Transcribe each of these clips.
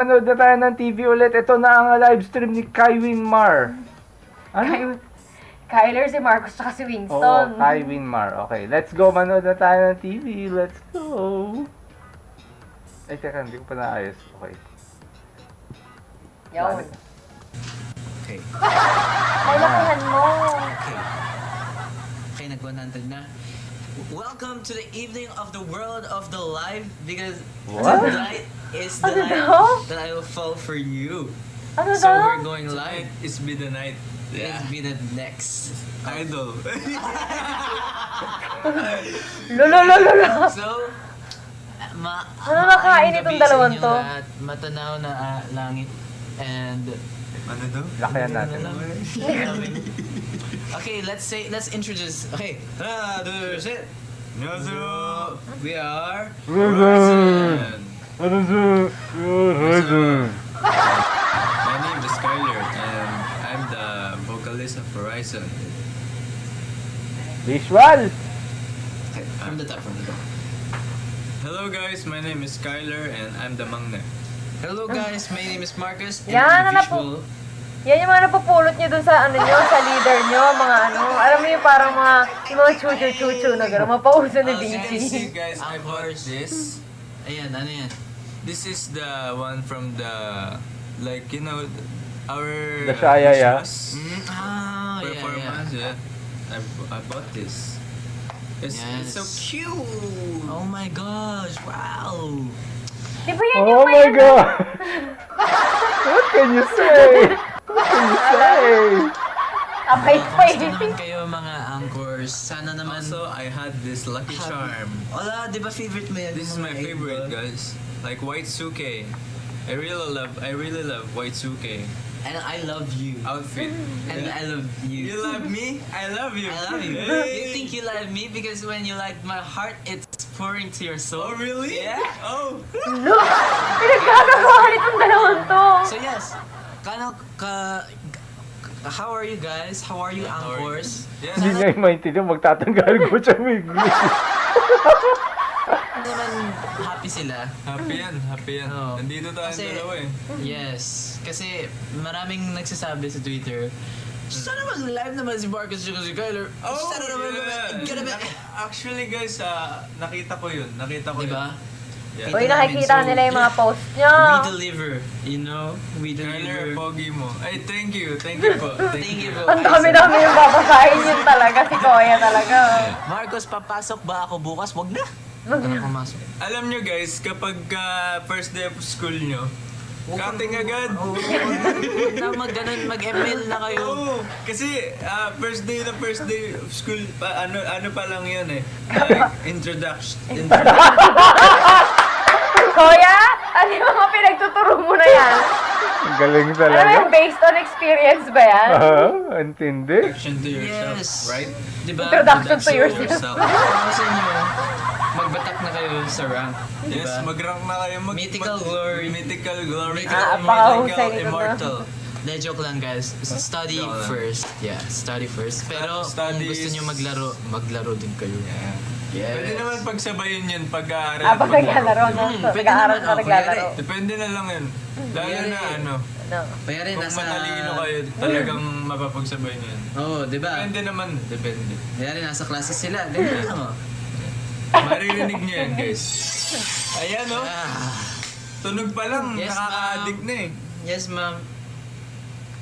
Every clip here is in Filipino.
Nanood na tayo ng TV ulit. Ito na ang live stream ni Kywin Mar. Ano? Kyler, si Marcos, tsaka si Oo, Winston. Kywin Mar. Okay, let's go. Manood na tayo ng TV. Let's go. Ay, teka, hindi ko pa naayos. Okay. Yun. Okay. Ay, lakihan mo. Okay. Okay, nag-100 na. Welcome to the evening of the world of the live because What? tonight is the Ano night daw? that I will fall for you. Ano So daw? we're going live. It's be the night. Let's be the next. Idol. Lolo. So, Ano nakain itong gabi sa dalawang inyo to? lahat. Matanaw na langit and Ano daw? Lakihan natin. Okay, let's introduce. Okay, that's it. Nyozo. We are My name is Skyler and I'm the vocalist of Horizon. Visual! okay, from the top. Hello guys, my name is Skyler and I'm the mangne. Hello guys, my name is Marcus. and Yan, the ano visual. Yan yung mga napupulot nyo dun sa ano nyo, sa leader nyo, mga ano. Alam mo yung parang yung mga chuchu-chuchu na gano'n, mapauso ni As you can see BG. guys, I bought this. Ayan, ano yan? This is the one from the, like, you know, our The Shaya, yeah. Christmas Yeah. performance. Yeah. I bought this. It's so Yes. cute. Oh my gosh, wow. Di ba yan Oh yung my may ano? God! What can you say? What can you say? Abay pa Kamusta eh. naman kayo mga anchors? Sana naman... Also, I had this Lucky Charm. Wala, di ba favorite mo yan? This is my favorite, guys. Like White Suke. I really love White Suke And I love you. outfit. And I love you. You love me? I love you. I love you. Hey. You think you love me because when you like my heart, it's pouring to your soul. Oh really? Yeah. Oh. Pinagkakagawa itong dalawang to. So yes, how are you guys? How are you, How are you? anchors? Yes. Hindi niya maintindihan, magtatanggal ko siya ng English. Naman happy sila. Happy yan. Oo. Nandito tayong Kasi- dalawa eh. Yes, kasi maraming nagsasabi sa Twitter, sana mag-live naman si Marcus at si Kyler. Sana naman yeah. Actually guys, nakita ko yun. Diba? Yeah. Uy, nakikita nila yung mga post nyo. We deliver, you know? We Kyler, deliver. pogi mo. Ay, thank you po. Thank you po. Ang dami-dami yung babasahin yun talaga. Si Koya talaga. Marcos, papasok ba ako bukas? Wag na. Wag na pumasok. Alam nyo guys, kapag first day of school nyo, cutting agad. Wag na mag-email na kayo. Oo, kasi first day of school, ano pa lang yun eh. Like, introduction. Kuya, ano yung mga pinagtuturo mo na yan? Ang galing Ano talaga. yung based on experience ba yan? Intindi. Introduction to yourself, Yes. right? Diba? Introduction to yourself. Ano sa inyo? Magbatak na kayo sa rank. Yes, Diba? mag-rank na kayo. Mythical glory. Mythical glory. pakahusay nito na. Immortal. De, joke lang guys. Study Joke lang. first. Yeah, study first. Pero kung Studies. gusto nyo maglaro din kayo. Yes. Pwede naman pagsabayin yun pag-aaral. Pag naglalaro, no? Pwede Nag-aaral naman, ka, oh, naglalaro. Depende na lang yun. Lalo na ano, No. Kaya rin kung nasa... matalino kayo, talagang mapapagsabayin yun. Oo, di ba? Depende naman, depende. Kaya rin nasa classes sila. Ganyan lang oh. Maririnig nyo yan guys. Ayan oh, Ah, tunog pa lang, Yes, nakaka-addict na eh. yes ma'am.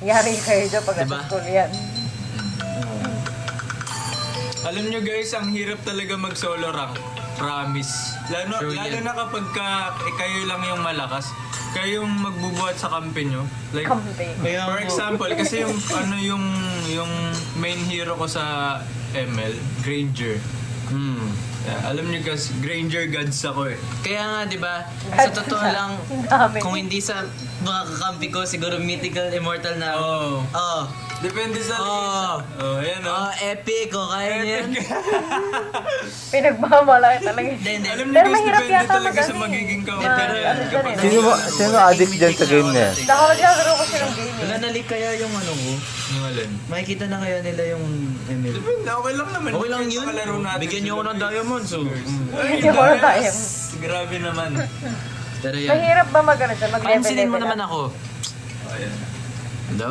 Yari kayo dyan pag Diba? school yan. Alam nyo guys, ang hirap talaga mag-solo rank. Promise. True Lalo yan. na kapag kayo lang yung malakas, kayo yung magbubuhat sa kampe nyo. Like, Kampi. for example, kasi yung main hero ko sa ML, Granger. Yeah, alam niyo guys, Granger gods ako eh. Kaya nga, di ba? Sa totoo lang, Ang dami. kung hindi sa mga kakampi ko, siguro mythical, immortal na ako. Oh, Oh. depende sa Oh. Oh, ayan oh. Oh, epic. Oh, kaya niya yan. Pinagmamalaki talaga. Hindi. Alam niyo Pero guys, mahirap depende yata talaga sa mag-ano eh. magiging Ma- kakampi niya. ano dyan eh. Sino addict dyan sa game na yan? Baka maglalaro ko siya ng game Wala eh. nalik kaya yung ano ko. Yung alin? Makikita na kaya nila yung email. Depende, okay lang naman. Okay lang yun. Kalaro natin Bigyan niyo sila, ako ng guys. diamonds. Oh. Ay, Bigyan ko ng Dias! diamonds. Grabe naman. Pero yun. Mahirap ba mag-ano siya? Mag-level Pansinin mo level naman up? ako. Ayan. Hello.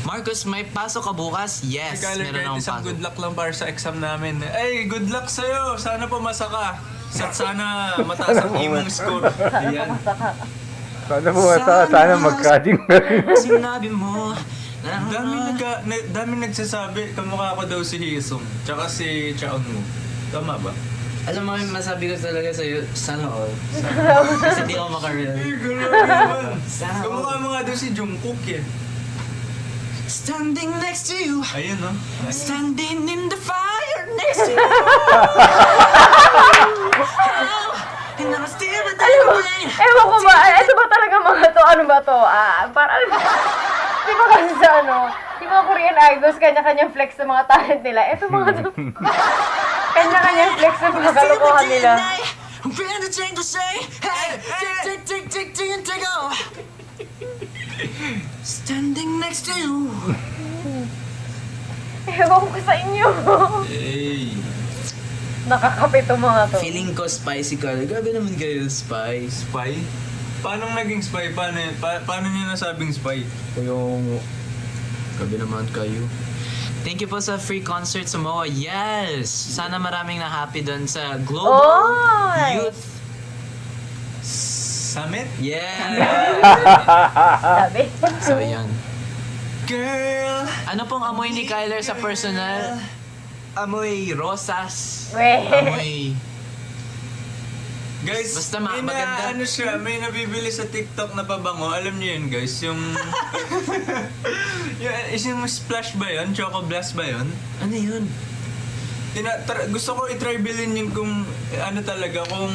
Marcus, may pasok ka bukas? Yes, Kyler, meron kahit akong isang pasok. good luck lang para sa exam namin. Ay, good luck sa'yo. Sana pumasa ka. Sana mataas ang imong score. Ayan. Sana sana mag-cutting na rin. Sinabi mo. Daming nagsasabi, kamukha ko daw si Hisong. Tsaka si Chaon mo. Tama ba? Alam mo, yung masabi ko talaga sa'yo, sana all. Kasi di ako makareal. Ay, grabe naman. Sana Kamukha mo nga daw si Jungkook eh. Standing next to you. Ayun no? Standing in the fire next to you. And I'm still with Alam mo, ewan ko ba, ito ba talaga mga to, ano ba to? Parang, di ba kasi sa ano, yung mga Korean idols, kanya-kanyang flex sa mga talent nila. Ito mga to, kanya-kanyang flex sa mga kalokohan nila. I'm feeling the change to say, hey, take off. Standing next to you. Ewan ko sa inyo. Hey. Nakakapit itong mga to. Feeling ko spicy ka. Grabe naman kayo, spice. Spy? Paano naging spy? Paano niya nasabing spy? Yung... Grabe naman kayo. Thank you po sa free concert sa MOA. Yes! Sana maraming na-happy doon sa Global Oy! Youth. Summit? Yeah! Sabi. So, yan. Girl! Ano pong amoy ni Kyler sa personal? Amoy rosas. Weh. Amoy... Guys, Basta may maganda. ano siya, may nabibili sa TikTok na pabango. Alam niyo yun, guys, yung... yung splash ba yun? Choco Blast ba yun? Ano yun? Gusto ko i-try bilhin yung kung ano talaga, kung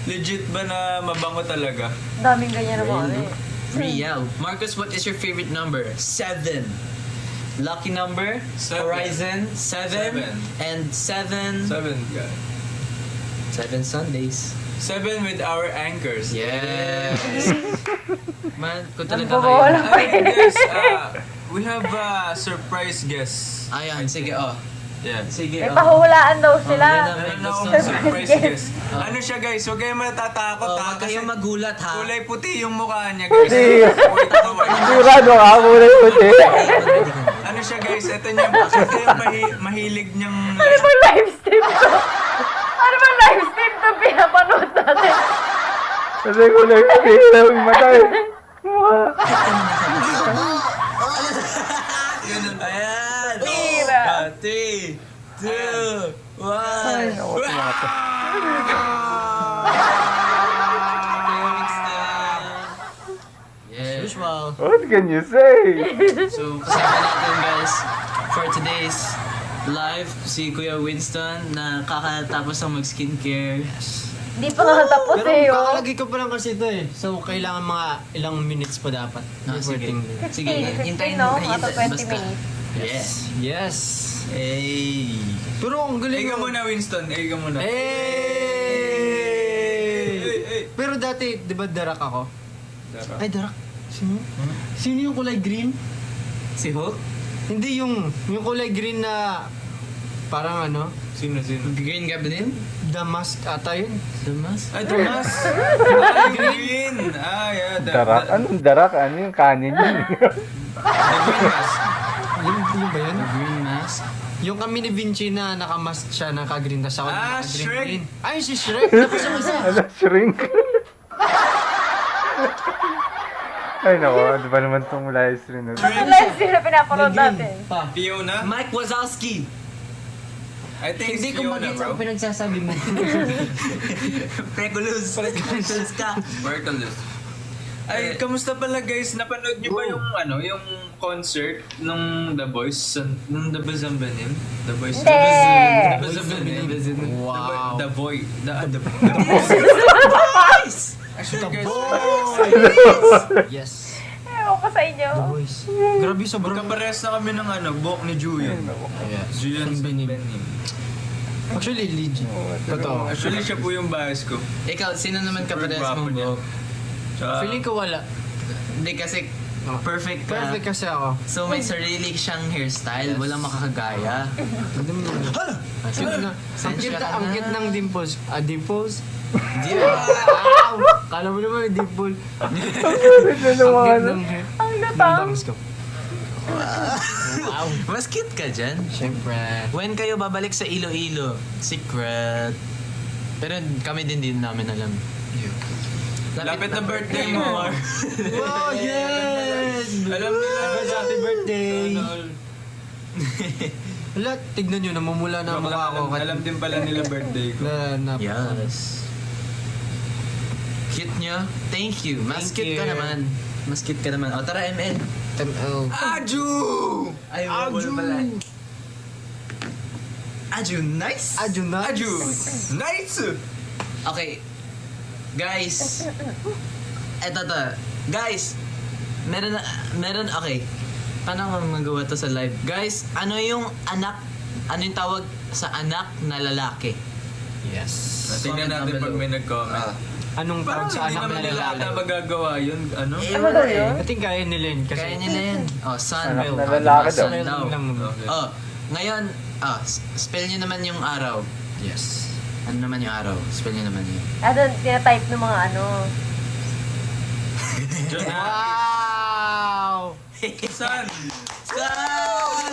legit ba na mabango talaga. Daming ganyan ng mga ano eh. Real. Marcus, what is your favorite number? 7. Lucky number? 7. Horizon? 7. 7. And 7... 7 Sundays. 7 with our anchors. Yes! Man, kung talaga Nagpapawala kayo. pa Ay, guys, we have a surprise guest. Ayan, sige oh. Yeah. Sige May oh. pahuhulaan daw sila. Meron Gusto akong mo? surprise guest. Ano siya, guys? Huwag kayong matatakot, Oh, ha? huwag kayong magulat ha. Kulay puti yung mukha niya, guys. Puti. Wait, Sigurado ka, kulay puti. Ano siya, guys? Ito yung mahilig niyang... Ano ba live stream to? Ano ba live stream to pinapanood natin? Kasi kulay puti lang yung mata eh. Mukha. Ayan! Tira. 3, 2, 1. Ay, naku, tumata. Yes. Usual. What can you say? So, kasama natin guys for today's live si Kuya Winston na kakatapos ng mag-skincare. Hindi pa nga tapos Pero eh, oh. kakalagay ko pa lang kasi ito eh. So, kailangan mga ilang minutes pa dapat. Sige. Recording. Sige, hintayin no? hintayin- Ato 20 basta. minutes. Yes. Yes! Hey. Pero ang galing. Ikaw muna, Winston. Ikaw muna. Hey! Pero dati, di ba darak ako? Ay, darak. Sino? Sino yung kulay green? Si Hulk? Hindi yung kulay green na parang ano, Sino? Green Goblin? The Mask ata yun. Damas? Ay, Tomas! Ay, green! Ah, yeah. Darak? Anong darak? Ano yung kanin yun? The green mask. Yun ba yun? Green Mask? Yung kami ni Vinci na nakamask siya, naka-green, tas ako Ah, naka-green Shrek! green. Ay, si Shrek! Tapos yung isa. Ano? Shrink? Ay naku, ano ba naman itong live stream na to? Ang live stream na pinapanood natin. Pa. Fiona? Mike Wazowski! I think Hindi it's ko Fiona, magets bro. ang pinagsasabi mo. Preculus. Preculus ka. Bertolus. Ay, kamusta pala guys? Napanood niyo ba yung yung concert nung The Voice? Nung The Bazambanim? The Voice? Hindi. The Bazambanim. Wow. The Voice. The Voice! Actually guys, Yes. Ewan ko sa inyo. The Voice. Grabe, sobrang... magkaparehas na kami ng buhok ni Julian. Julian Sanbenim. Sanbenim. Actually, legit. Totoo. Actually, siya po yung bias ko. Ikaw, sino naman kapares Super mo, gwapo niya. bro? Tsaka, Feeling ko wala. Hindi kasi Perfect ka. Perfect kasi ako. So may sarili siyang hairstyle, walang makakagaya. Hala! Ah, Cute na. Ang cute ng dimples. Dimples? Di Wow! Kala mo naman may dimple. Ang cute ng hair. Ang Ng gatang. bangs ko. Wow! Mas cute ka dyan. Siyempre. When kayo babalik sa Iloilo? Secret. Pero kami din namin alam. Lapit na birthday mo, Mar. Wow, yes! Alam nila. Happy birthday! Ano, Wala, tignan nyo, namumula na ang mukha ko. alam din pala nila birthday ko. Na, Yes. Cute nyo? Thank you. Mas Thank cute ka you. naman. Mas cute ka naman. O tara, ML. ML. Aju! Ay, wala pala. Aju, nice? Aju na. Aju! Nice! Okay. Guys. Eto to. Guys. Meron, okay. Paano ko magawa to sa live? Guys, ano yung tawag sa anak na lalaki? Yes. Tingnan natin pag may nag-comment. Anong Parang tawag sa hindi anak naman na nila lalaki? ata magagawa yun. Ano? Ano daw yun? I think kaya nila yun kasi... Kaya nila yun. Oh, son. Anak na Oh, lalaki son daw. daw. lang naman. Okay. Oh, ngayon, spell nyo naman yung araw. Yes. Ano naman yung araw? Spell nyo naman yun. Tinatype ng mga ano. Wow! San? Son!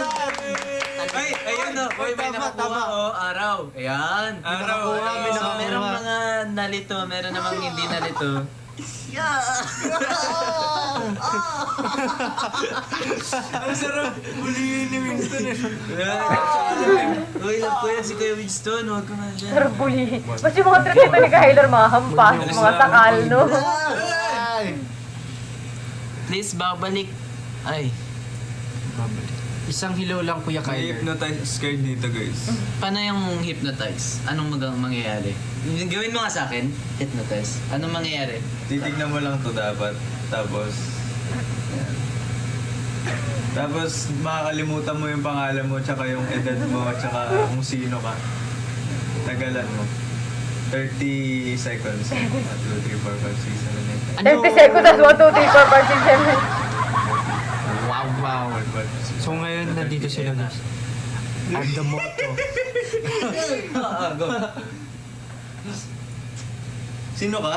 Ay, ayun o. Uy, may Tama, nakakuha tama. o. Araw. Ayan. Araw. May So, nakakuha. merong mga nalito, meron namang hindi nalito. Ang sarap. Huliin ni Winston eh. Uy, love ko yan si Kuya Winston. Huwag ka nga dyan. Tarbuli. Ba't yung mga trip nito ni Kyler mga hampas, mga sakal, no? Ay! Please, babalik. Ay, Isang hello lang, Kuya May Kyler. hypnotize card dito, guys. paano yung hypnotize? Anong mangyayari? Gawin mo nga sa akin, hypnotize. Anong mangyayari? Titignan mo lang to dapat. Tapos... yan. Tapos makakalimutan mo yung pangalan mo, tsaka yung edad mo, tsaka kung sino ka. Tagalan mo. 30 seconds. 1, 2, 3, 4, 5, 6, 7, 8, 30 seconds, tas 1, 2, 3, 4, 5, 6, 7. Wow, wow. 9, 10, 11, 12, 13, So ngayon, nandito sila guys. At the motto. Go. Sino ka?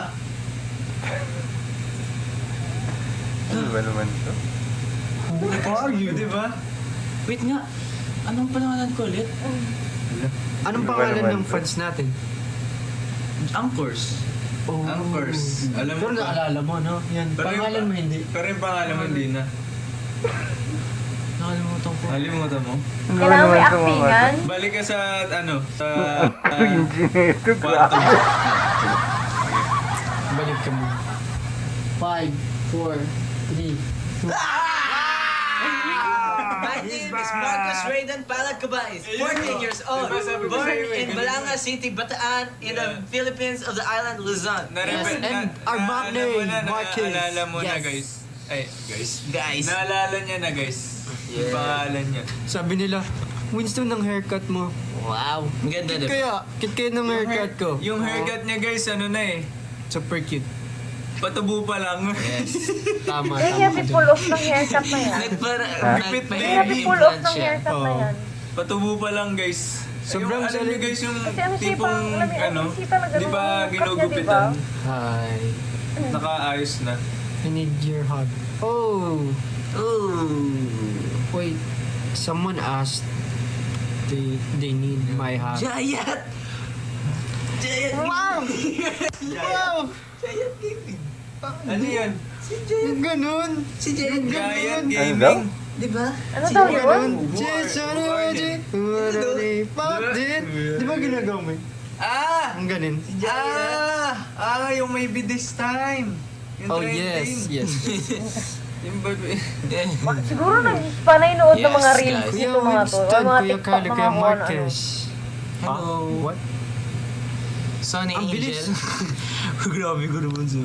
Ano ba naman ito? Who are you? Diba? Wait nga. Anong pangalan ko ulit? Anong Ano ba pangalan naman ng to? fans natin? Anchors. Oh. Anchors. Alam mo Pero ba? naalala mo, no? Yan. Pero yung Pangalan mo hindi. Pero yung pangalan mo hindi na. Nakalimutan ko. Nalimutan mo? Ano ba Kailangan may naman ito, mga actingan. Balik ka sa, ano, sa... engineer to kwarto. Balik ka muna. 5, 4, 3, 2. My name is Marcos Raydan Palacabais, 14 years old, Diba sabi ko born sa'yo eh, in ganun Balanga yun. City, Bataan, in the Yeah. Philippines of the island Luzon. Yes, and our mock name, Marquez. Naalala mo na, Yes. guys. Ay, guys. Guys. Naalala niya na, guys. Yung Yeah. pangalan niya. Sabi nila, Winston ng haircut mo. Wow. Ang ganda din. Kit kaya ng haircut ko. Yung haircut niya, guys, ano na eh. Super cute. Patubo pa lang. Yes. Tama, Yan yung pull off ng haircut na yan. Gipit na Yan yung pull off ng haircut na yan. Patubo pa lang, guys. Sobrang yung, alam niyo, solid. guys, yung Kasi ano siya tipong, pang, alam mo, ano, siya na ganun di ba yung cut niya, ginugupitan? Hi. Nakaayos na. I need your hug. Oh. Ooh. Wait. Someone asked they need my hug. Jayat! Jayat! Wow! Wow! Jayat Gaming. Ano yan? Yung ganun. Si Jayat Giant Ano daw? Gaming. Di ba? Ano daw yun? Ganun. Jason, pop din. Di ba ginagawa mo yun? Ah! Ang ganin. Yung maybe this time. Yung Oh, trending. yes. Yung baby. Siguro panay nood ng mga Yes, reels guys. nito mga to. Winston, Mga Kuya TikTok Carlo, na Kuya mga Marquez. Hello. What? Sonny Ang Angel. bilis. Grabe ko naman sa...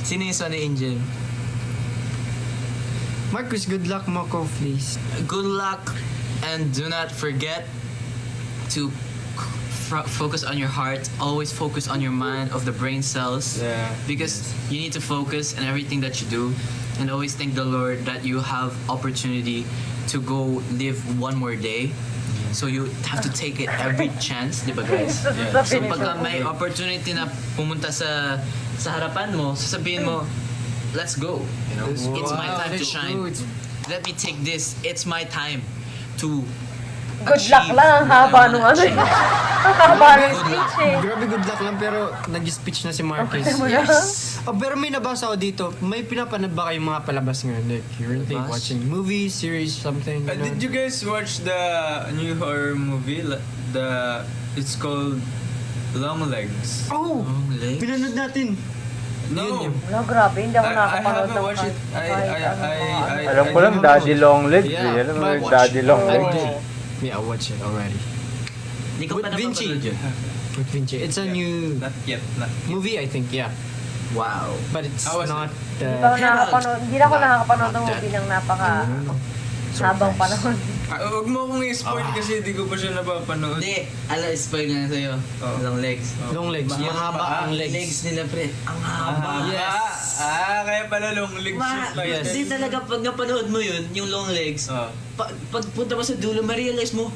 Sino yung Sonny Angel? Marcus, good luck, Moko, please. Good luck and do not forget to focus on your heart. Always focus on your mind, of the brain cells. Yeah. Because you need to focus in everything that you do, and always thank the Lord that you have opportunity to go live one more day. So you have to take it every chance, di ba guys? Yeah. So pagka may opportunity na pumunta sa harapan mo, sasabihin mo, let's go. You know, it's my time to shine. Let me take this. It's my time to Good luck achieve lang, ang haba nung ano. achieve. Ang haba nung Good luck. speech eh. Grabe good luck lang pero nag-speech na si Marcus. Yes. Oh, pero may nabasa ako dito. May pinapanood ba kayong mga palabas ngayon? Like, currently Palabas? watching movies, series, something? Did you guys watch the new horror movie? It's called Long Legs. Oh! Long legs. Pinanood natin. No. No, grabe, hindi ako I nakakapanood haven't ng watched it. kahit Alam ko lang, Daddy Long Legs eh. Yeah, Alam mo but yung watch. Daddy Long I Legs. did. Yeah, I watched it already. Hindi ko With pa Vinci. napapanood yun. With Vinci. It's a new Not yet. movie, I think, yeah. Wow. But it's How was not... Hindi pa ako nakakapanood, hindi na ako nakakapanood ng Not movie ng napaka Surprise. habang panahon. Huwag mo akong i-spoil kasi di ko pa siya napapanood. Hindi, spoil na sa'yo. Oh. Long legs. Long legs. Mahaba ang legs. Legs nila, pre. Ang haba. Yes. Kaya pala long legs yung title. Yes. Hindi talaga pag napanood mo yun, yung long legs, Oh. pag punta mo sa dulo, ma-realize mo,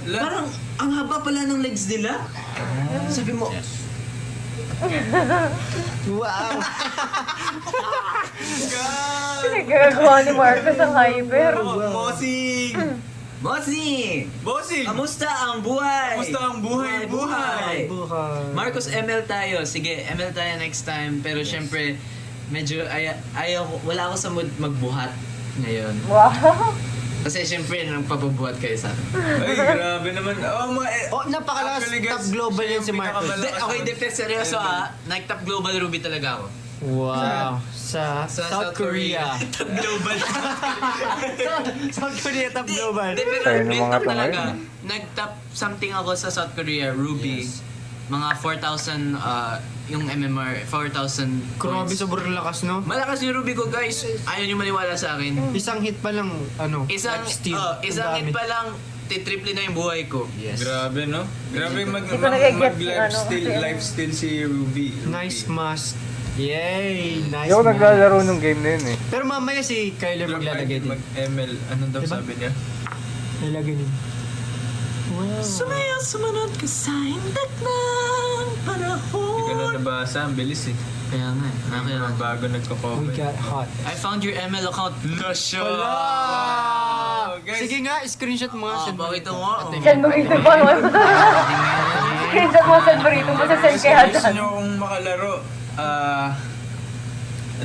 parang ang haba pala ng legs nila. Sabi mo, Wow! Pinagagawa ni Marcos ang hyper. Mosing! Bossy! Bossing! Kamusta ang buhay? Kamusta ang buhay? Buhay! Marcos, ML tayo. Sige, ML tayo next time. Pero syempre, medyo ayaw, wala ako sa mood magbuhat ngayon. Wow. Kasi syempre, nagpapabuhat kayo sa akin. Ay, grabe naman. Oh, napakalakas. Actually, guys, Top global siya yan si yung Marcos. pinakamalakas. Okay, defense seryoso Nag-top global ruby talaga ako. Wow. Sa South Korea. top global. South Korea, top global. Hindi, pero Tayo ng real mga talk to talaga. ngayon. Nag-top something ako sa South Korea, Ruby. Mga 4,000, yung MMR, 4,000 Grabe, points. sobrang lakas, no? Malakas yung Ruby ko, guys. Ayaw nyo maniwala sa akin. Isang hit pa lang, Isang, life steal. isang Ang hit dami. pa lang, titriple na yung buhay ko. Yes. Grabe, no? Grabe Hindi ko nagigets yung ano, kasi- mag-lifesteal si Ruby. Nice mask. Yay! Nice Hindi ako mask. naglalaro ng game na yun eh. Pero mamaya si Kyler maglalagay din. Mag-ML. Anong daw Diba? sabi niya? Nilagay din. Wow. Sumayaw, sumunod ka sa hindat ng panahon. Hindi ko na nabasa. Ang bilis eh. Kaya nga eh. Kaya nga. Bago We nagko-comment. got hot. I found your ML account. Lasha! Wow, guys. Sige nga, screenshot mo nga. send mo. bakit nga? San Burrito pa naman. Screenshot mo San Burrito mo sa send kay Gusto Hadan. nyo kung makalaro,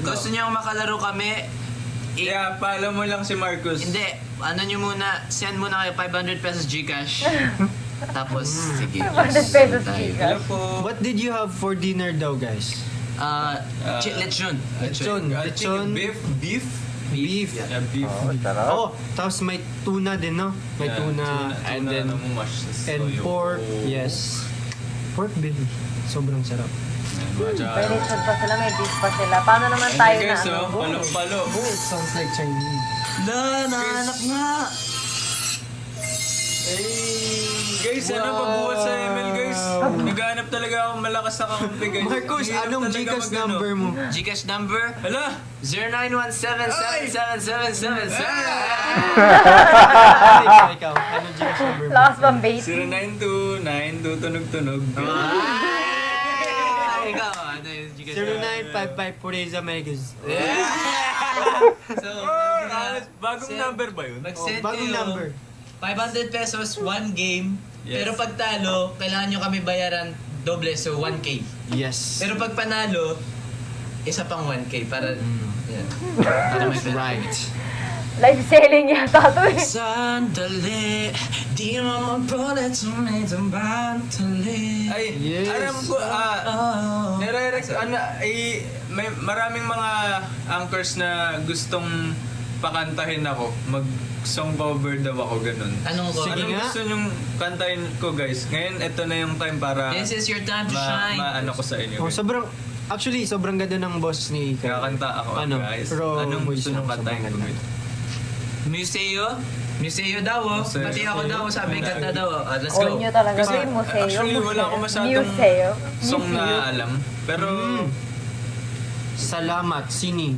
Gusto niyo makalaro kami? yeah, follow mo lang si Marcus. Hindi. Ano nyo muna, send muna kayo 500 pesos Gcash. Tapos, sige. 500 pesos tayo. Gcash. Hello po. What did you have for dinner daw, guys? Lechon. Lechon. I think Lechon. beef? Beef. Yeah, beef. Oh, sarap. Oh, tapos may tuna din, no? May Yeah, tuna, and then na mumash sa and soyo. pork. Yes. Pork belly. Sobrang sarap. May lechon pa sila, may beef pa sila. Paano naman tayo na guys, ano? palo-palo. Oh, it sounds like Chinese. Nahanap nga. Guys, ano pagbuhat sa ML, guys? Naghahanap talaga ako malakas na kakampi, guys. Marcos, Hirap anong talaga Gcash mag-ano. number mo? Gcash number Hala! 0917777777. Ikaw, anong Gcash number mo? Lakas bang bait? 0929 tunog-tunog. Ikaw, ano yung Gcash 0955 Pureza Megas. So, Bagong number ba yun? mag-send Bagong kayo. number. 500 pesos, one game. Yes. Pero pag talo, kailangan nyo kami bayaran doble, so 1K. Yes. Pero pag panalo, isa pang 1K para... Yan. Para may pera. Right. Live selling yata to eh. Sandali, di mo mabulit sa may tambantali. Ay, Yes. alam ko, may maraming mga anchors na gustong pakantahin ako. Mag-song cover daw ako, ganun. Anong ko? Sige Anong nga. gusto nyong kantahin ko, guys? Ngayon, ito na yung time para This is your time to shine. maano ko sa inyo. Oh, guys. actually, sobrang ganda ng boss ni Kyler. Kakanta ako, Ano? guys. Pero Anong voice gusto nyong lang, kantahin ko, sobrang guys? Museo daw, oh. Museo. Pati ako daw, sabi kanta daw. Oh. Let's All go. nyo talaga Kasi, ba yung museo? actually, wala akong masyadong Museo. song na alam. Pero, Salamat, Sini.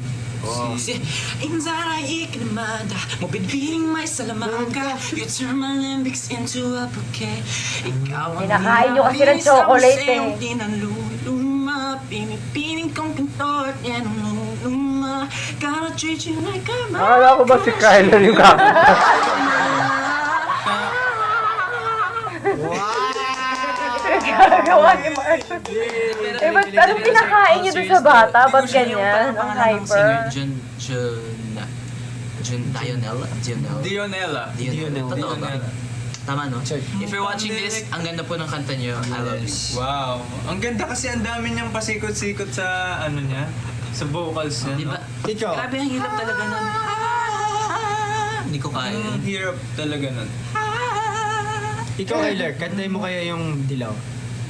Insara ikinamada mo pipiling may salamangka. You turn my limbics into a bouquet. Ikaw ang Kinakain nyo kasi ng chocolate, eh. Tinaluluma, pinipiling kong kantor. Yan ang luma. Gotta treat you like a man. Akala ko ba si Kyler yung kakanta? Gagawa ni Marcos. Eh, ba't anong pinakain nyo doon sa bata? Ba't ganyan? Ang hyper. Dionella? Dionella. Totoo ba? Tama, no? If you're watching this, ang ganda po ng kanta niyo. I love you. Wow. Ang ganda kasi ang dami niyang pasikot-sikot sa ano niya, sa vocals niya. Di ba? Ikaw. Grabe ang hirap talaga nun. Hindi ko kaya. Ang hirap talaga nun. Ikaw, Kyler, kantahin mo kaya yung Dilaw.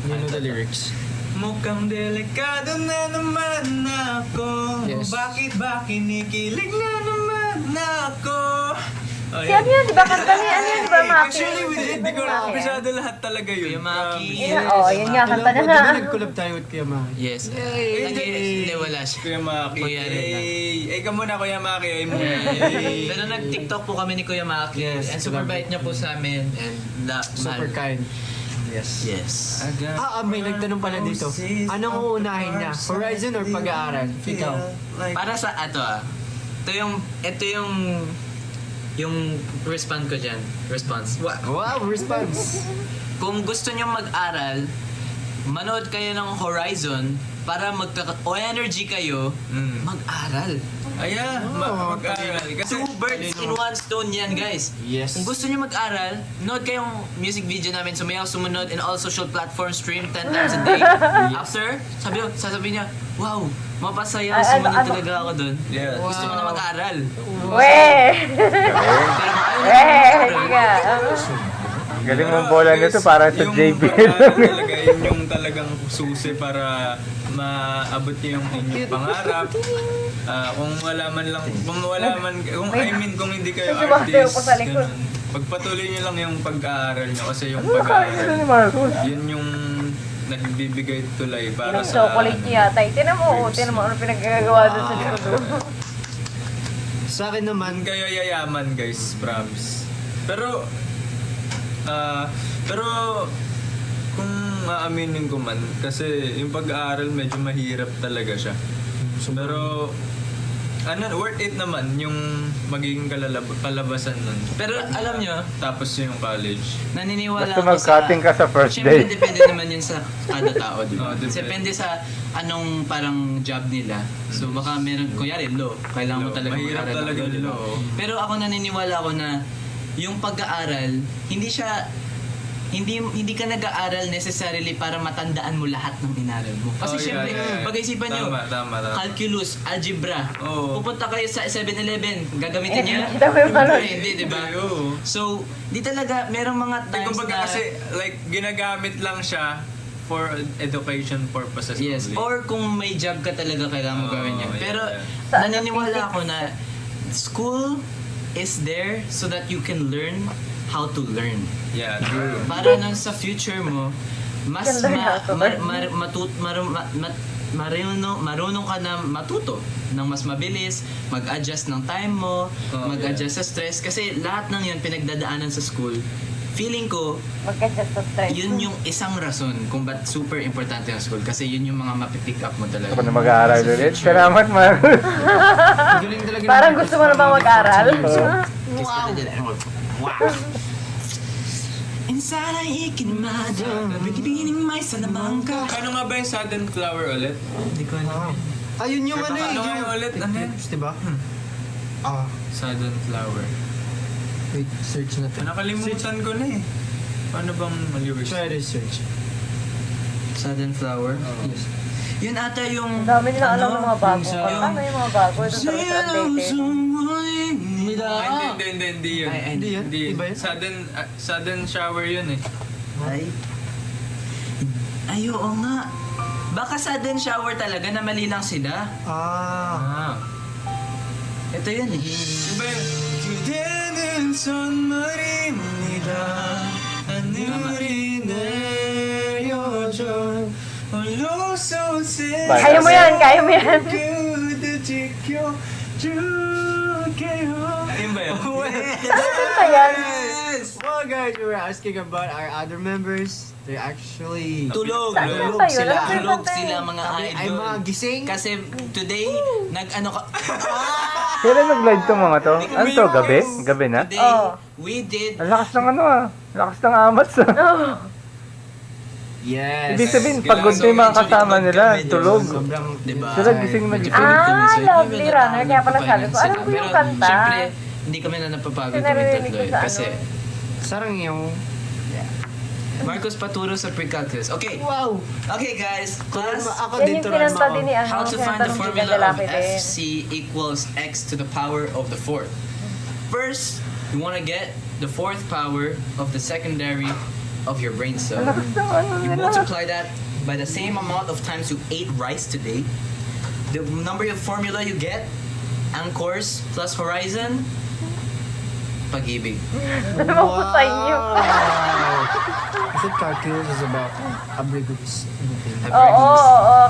You know the lyrics. Mukhang delikado na naman ako. Yes. Bakit ba kinikilig na naman ako? Oh, Si ano yan, di ba? Kanta ni ano yan, di ba, Maki? Actually, hindi ko na masyado lahat talaga yun. Kuya Maki. Yun nga, kanta na Di nga. ba nag-collab tayo with Kuya Maki? Yes. Hindi, wala siya. Kuya Maki. Kuya rin lang. Ay, ka muna Kuya Maki. Ay muna. Pero nag-TikTok po kami ni Kuya Maki. Yes, And super bait niya po sa amin. And Super kind. Yes. Yes. May nagtanong pala dito. Anong uunahin niya? Horizon or pag-aaral? Ikaw. Para sa ito yung response ko dyan. Response. Wow, response. Kung gusto niyo mag-aral, manood kayo ng Horizon para o energy kayo, mag-aral. Ayan, mag-aaral. Kasi, Two birds in one stone yan, guys. Yes. Kung gusto niyo mag-aral, nood kayong music video namin, sumayaw, sumunod in all social platforms, stream 10 times a day. After, sasabihin niya, wow, mapasayaw, sumunod talaga ako dun. yeah. Gusto ko na mag-aral. Weh! Pero Weh! Higa. Galing mong bola nito para sa yung JBL. pag-aaral talaga, yun yung talagang susi para maabot niyo yung inyong pangarap. Kung hindi kayo Sumasayaw artist, pa sa likod. ganun. Pagpatuloy niyo lang yung pag-aaral niyo kasi yung Ano nakain na ni pag-aaral, Marcos? yun yung nagbibigay tulay para Yung sa chocolate niya yata. Tinan mo ano pinagagawa doon sa likod. Sa akin naman, man kayo yayaman guys, promise. Pero kung aaminin ko man, kasi yung pag-aaral medyo mahirap talaga siya. Pero worth it naman yung magiging kalabasan nun. Pero alam nyo, Tapos yung college. naniniwala Basta ako mag-cutting ka sa first Siyempre, day. depende naman yun sa kada tao, di ba? Oo, depende. Depende sa anong parang job nila. So baka meron, kunyari law, kailangan mo Law. talaga Mahirap mag-aral ng talaga law, di ba? law. Pero ako naniniwala ako na yung pag-aaral, hindi ka nag-aaral necessarily para matandaan mo lahat ng inaral mo. Kasi syempre, pag-isipan nyo, Tama. calculus, algebra, Oo. pupunta kayo sa 7-Eleven, gagamitin nyo? Kita mo yung balon. Hindi, di ba? Oo. So, di talaga, merong mga times Kumbaga na... kasi like ginagamit lang siya for education purposes Yes, only. or kung may job ka talaga kailangan mo Oo, gawin yun. yeah, Pero yeah. naniniwala ako na school is there so that you can learn how to learn. Yeah, true. Para nang sa future mo, mas You can learn how to learn. marunong ka na matuto ng mas mabilis, mag-adjust ng time mo, Oh, mag-adjust sa stress. Kasi lahat ng yun pinagdadaanan sa school. Feeling ko, Mag-adjust sa stress. yun yung isang rason kung ba't super importante ang school. Kasi yun yung mga mapipick up mo talaga. Ako na mag-aaral ulit. Salamat, Marcos. galing talaga. Parang gusto mo na ba mag-aral? Insana ikinimada, bibining may salamangka. Ano nga ba yung sudden flower ulit? Hindi ko alam. Ayun yung ano Ano nga yung ulit? Ano yun? Diba? Sudden flower. Wait, search natin. Nakalimutan ko na eh. Paano bang maliwis? Try to search. Sudden flower? Yes. Yun ata yung... Ang dami nila alam ng mga bagong yung- kanta. Ano yung mga bago? Ito talaga sa updated. Hindi yun. Hindi yan? Iba yun? Sudden shower yun eh. Ay, oo nga. Baka sudden shower talaga na mali lang sila. Ah. Ito yun eh. Iba yun. 그대는 선물입니다. 하늘이 내려줘 홀로 솟을 Kaya mo yan, kaya mo yan. 그대 지켜줄게요. Ayun ba yun? Kanta yan. Well guys, we were asking about our other members. They're actually... Tulog. Saan Tulog kanta yun? sila. Ano Tulog kanta sila yun? mga Ay idol. mga gising. Kasi today, nag-ano ka... Kailan nag-live to mga to? Ano to? Gabi? Gabi na? Today, Oh. we did... Ang lakas ng ano ah. Lakas ng amats ah. Oh. Yes. Ibig sabihin, pagod na yung mga kasama nila. Tulog. Sobrang... Diba? Sila gising na gising. Ah, lovely runner. Kaya pala sabi ko, alam ko yung Pero, kanta. syempre, hindi kami na napapagod Kasi kami naririnig tatlo ko eh. sa Kasi, Sarang yung... Marcos paturo sa pre-calculus. Okay. Wow! Okay guys, class. Ako Yan din yung turuan mo kinanta ako. din ni ano, How to find kinanta the ng formula Bigyan of Lalaki din. FC equals x to the power of the fourth. First, you want to get the fourth power of the secondary of your brain cell. Ang lakas ng ano You nila. multiply that by the same amount of times you ate rice today. The number of formula you get, Anchors plus Horizon, Pag-ibig. Alam ko sa inyo. I think calculus is about abricus. Oo.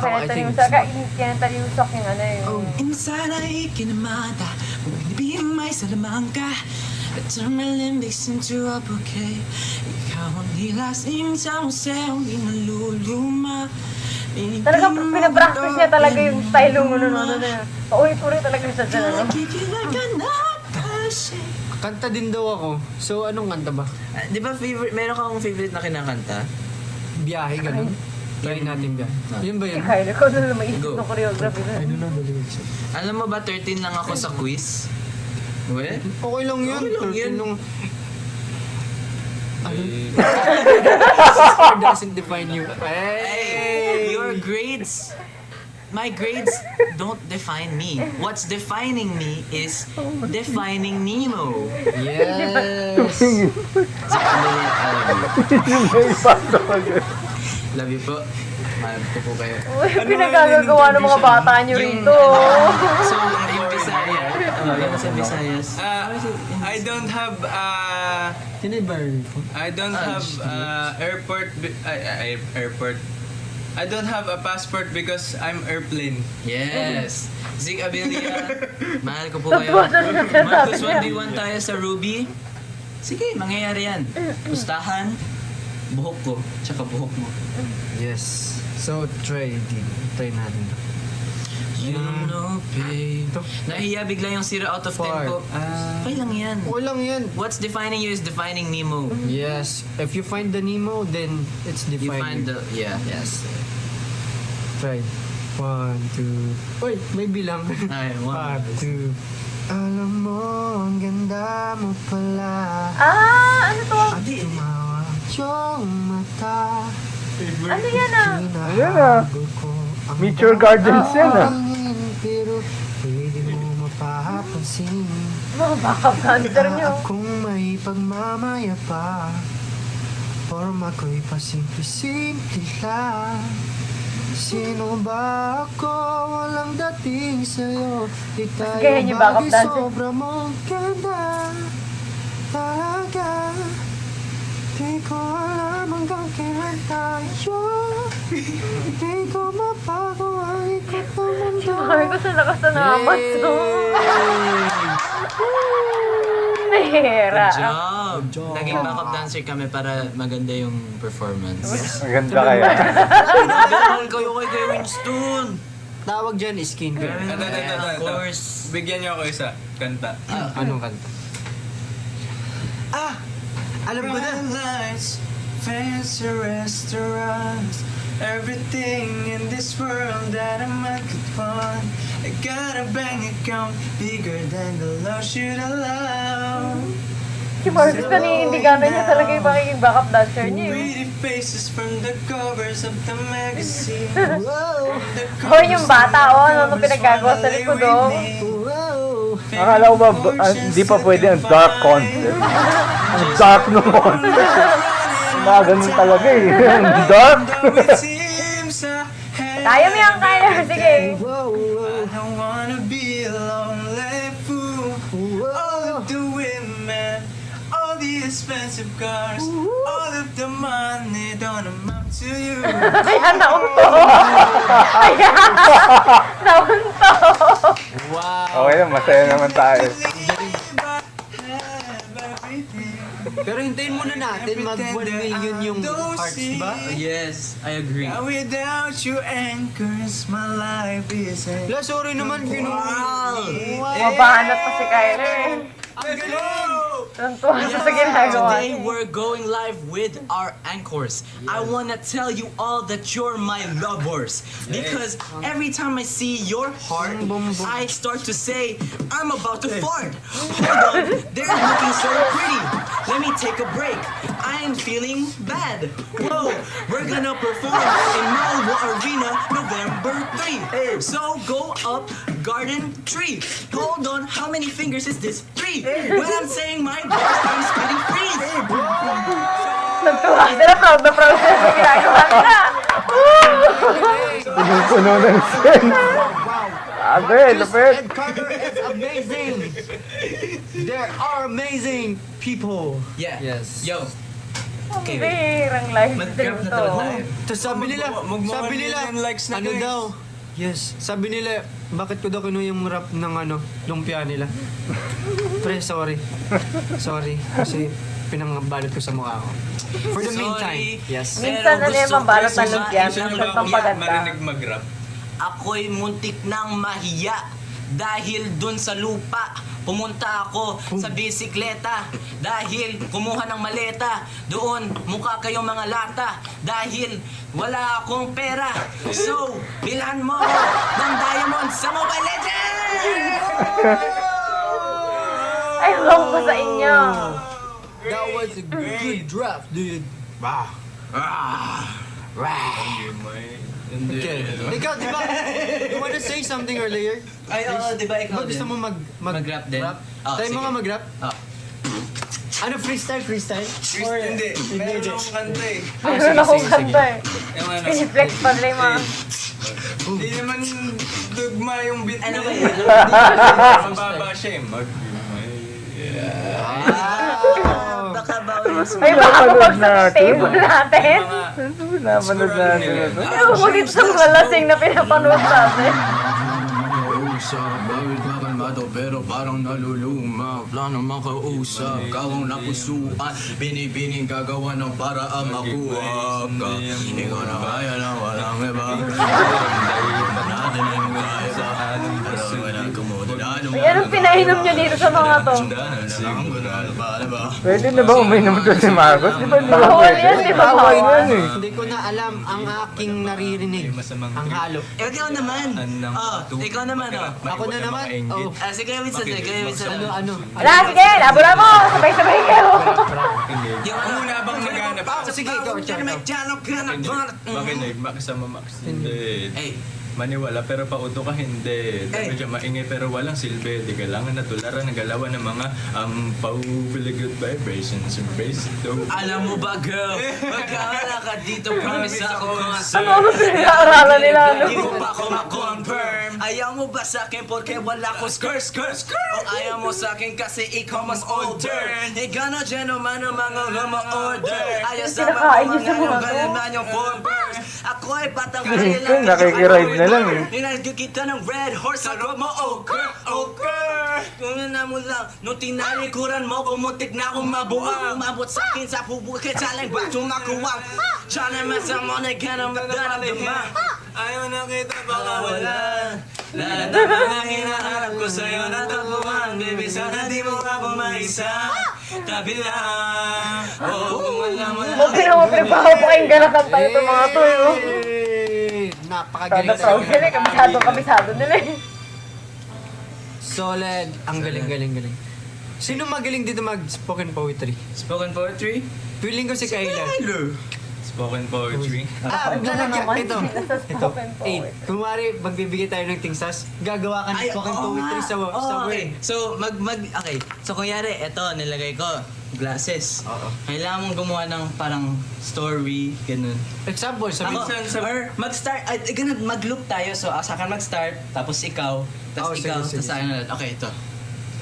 I think Kinataliusak yung ano yung... Insana'y kinamata kung binibigyan may salamangka at tumalimbis into a bouquet. Ikaw ang nilasim sa museo, di naluluma. Talagang pinapractice niya talaga yung style yung ano na. Paulit-ulit talaga yung sadya na. Kanta din daw ako. So, anong kanta ba? Di ba favorite, meron kang favorite na kinakanta? Biyahe, ganun. Try natin biyahe. Yun ba yun? Kaya ko na maisip Go. ng choreography na. I don't know the lyrics. Alam mo ba, 13 lang ako sa quiz? We? Okay lang yun. Okay lang yun. Nung... Score doesn't define you. Hey, your grades, my grades don't define me. What's defining me is defining Nemo. Yes. Si Camille, I May pasok agad. love you po. Mahal ko po kayo. Uy, pinagagagawa ng mga bata niyo rito. So, yung Bisaya, yung sa Visayas. I don't have Tinibar ko. I don't have airport. I don't have a passport because I'm airplane. Yes. Zig Abilia, mahal ko po kayo. Marcos 1v1 tayo sa Ruby. Sige, mangyayari yan. Pustahan, buhok ko, tsaka buhok mo. Yes. So, try natin. You know, babe. Nahiya bigla yung 0 out of 10 ko. Okay lang yan. Okay lang yan. What's defining you is defining Nemo. Yes. If you find the Nemo, then it's You defined. find the, yeah. Yes. Try. 1, 2. Uy, may bilang. Ay, 1, 2. Alam mo, ang ganda mo pala. Ah, ano to? Tumawa yung mata. Ano yan ah? Ayan ah. Meteor Gardens yan ah. Pero pwede mo mapapansin. Mga backup dancer niyo. Kung may pagmamaya pa, forma ko'y pasimple-simple lang. Sino ba ako? Walang dating sa'yo. Di tayo Ganyan yung backup bagay, dancer. sobra mong ganda. Talaga. Di ko alam hanggang kailan tayo. Di ko mabago ang ikot ng mundo. Sabi ko sa lakas na naman. Nahira. Good job! Naging backup dancer kami para maganda yung performance. Maganda kaya. Pinagdamahal kayo kay Winston! Tawag dyan, skin care. Of course. Bigyan niyo ako isa, kanta. Anong kanta? Alam ko na. Lights, fancy restaurants, everything in this world that I might could want. I got a bank account bigger than the love should allow. Si Marcus kaniindiganan niya talaga yung magiging backup dancer niya. eh. Pretty faces from the covers of the magazine. Hoy, yung bata, ano pinagagawa sa likod, oh. Akala ko ba, hindi pa pwede ang dark concept. Ang dark ng concept. Mga ganun talaga eh. Ang dark. Kaya mo yan, kaya. Sige. I don't wanna be a lonely fool. All of the expensive cars. All of the money don't amount to you. Ayan, naunto. Ayan, naunto. Wow! Okay lang, masaya naman tayo. Pero hintayin muna natin mag 1 million yung hearts, diba? Yes, I agree. Now without you anchors, my life is a... La, sorry naman, Mabahanap pa si Kyler. Let's go! Tuntua siya sa ginagawa Today niya. we're going live with our anchors. I wanna tell you all that you're my lovers. Because every time I see your heart, I start to say, I'm about to fart. Hold on, they're looking so pretty. Let me take a break. I'm feeling bad. Whoa, we're gonna perform in Malmo Arena November 3. So go up garden tree. Hold on, how many fingers is this? 3. When I'm saying my best, I'm spitting freeze. Tuntua sila, proud na proud sila sa ginagawa nila. Punong-puno ng sen. Sabi, lapit. Ed Carter is amazing! There are amazing people! Yeah. Yes. Yo. Okay. Birang live stream Mag-grab na to. to live. Tapos sabi nila, Mag-1 million likes na, ano guys. daw? Yes, sabi nila, bakit ko daw kinuha yung rap ng lumpia nila? Pre, sorry. Sorry, kasi pinangbalot ko sa mukha ko. For the meantime, yes. Minsan na yung mabalot ng lumpia, minsan pang paganda. Marinig mag-rap. Ako'y muntik nang mahiya dahil dun sa lupa. Pumunta ako sa bisikleta dahil kumuha ng maleta. Doon mukha kayong mga lata dahil wala akong pera. So, bilhan mo ako ng diamond sa Mobile Legends! Ay, wrong ko sa inyo. That was a good draft, dude. Wow. Okay. Ikaw, di ba? You wanna say something earlier? Ay, oo, di ba ikaw Ba, gusto din? mo Mag-rap din? Oh, Try mo sige. nga mag-rap? Oh. Ano, freestyle? Or, Hindi, meron akong kanta eh. Meron akong kanta eh. Yung ano, Piniflex pa rin yung mga... hindi naman dugma yung beat Ano na ba yun. yun? Mababa siya eh. Baka bawal mas Ay, baka kapag sa natin. table natin. Napanood natin ito. Ewan ko dito sa mga lasing na pinapanood natin. Usap, bawal ka kalmado pero parang naluluma. Plano makausap, kawang napusuan. Binibining gagawa ng paraan makuha ka. Ikaw na kaya na walang iba. Natin ang kaya ba? Pero walang kumodidano. Ay, anong pinainom nyo dito sa mga to? Pwede na ba uminom doon si Marcos? Di ba hindi ba Bawal pwede? yan, di ba? Bawal Bawal. yan eh. hindi ko na alam ang aking naririnig. Ang halo. Ikaw naman. Oh, ikaw naman oh. Ako na naman? Oh. Sige, Winston. Ano? Wala, sige, labo mo. Sabay-sabay kayo. Yung Ano ano na bang naghanap? Sige, ikaw, Makinig, makasama Max. Hindi. Hey. Maniwala pero pauto ka hindi. Dami dyan maingay pero walang silbi. Di kailangan na tularan ng galawan ng mga really good vibrations. Embrace it though. Alam mo ba, girl? Magkawala ka dito, promise ako Ano ano pinag-aaralan nila? Ano? Hindi mo pa ako ma-confirm. Ayaw mo ba sa akin porque wala ko skirt? O ayaw mo sa akin kasi ikaw mas older. Ikaw na gentleman ng mga luma-order. Ayaw sa Pinakain mga niyo sa mga to. ganyan yung forbirds. Ako ay batang Ito, nakikiride na lang eh. Ninagyo kita ng red horse sa road mo, okay. Kung na mo lang, nung tinalikuran mo, kumutik na akong mabuang. Umabot sa akin sa pubukit, saling batong nakuwang. Siya naman sa mo na gano'ng magdaramdama. Ayaw na kita baka wala. Lahat ng mga hinahanap ko sa'yo natagpuan. Baby, sana di mo ako maisa. Tabi lang. Kung wala mo lang. Huwag na mo pinapakapakinggan na kanta ito mga to. Yun. Napakagaling Sada proud sila, kabisado nila eh. Solid. Ang galing. Sino magaling dito mag-spoken poetry? Spoken poetry? Feeling ko si Kayla. Spoken poetry. Lalagyan. naman, Ito. nasa spoken poetry. Kunwari, magbibigay tayo ng tingsas, gagawa ka ng spoken poetry sa okay. word. So, okay. So, kunyari, eto, nilagay ko, glasses. Kailangan mong gumawa ng parang story, ganun. Example, sabi Ako, or mag-start, mag-loop tayo. So, sa akin mag-start, tapos ikaw, tapos sige, ikaw, sige. tapos sa akin ulit. Okay, ito.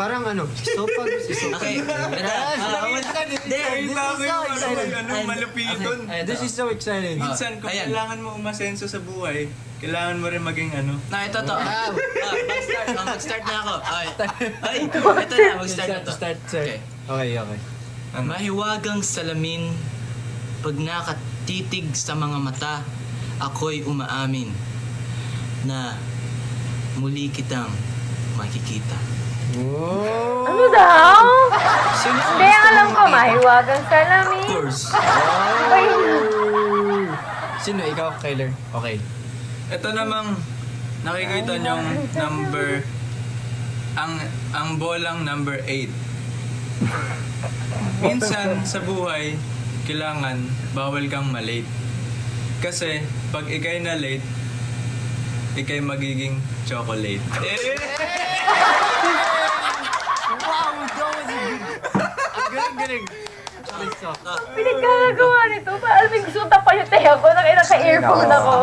Parang ano, sopa, si sopa. Okay, Nakita ko yung malupiton. This is so exciting. Minsan, kung Ayan. kailangan mo umasenso sa buhay, kailangan mo rin maging ano. Na, ito to. Mag-start na ako. Ay, ito na, mag-start na to. Start, sir. Okay. Okay. Mahiwagang salamin, pag nakatitig sa mga mata, ako'y umaamin na muli kitang makikita. Oh! Ano daw? Sino Hindi, alam ko, mahiwagang Of salamin. course. Iba yun. Sino? Ikaw, Kyler? Okay. Ito namang nakikita niyong number, ang bolang number 8. Minsan sa buhay, kailangan bawal kang malate. Kasi pag ikay na late, ikay magiging chocolate. Wow, that was good. Ang galing. Pinagkagagawa nito. Alam mo, gusto kong tapan yung tayo ko. Naka-earphone ako.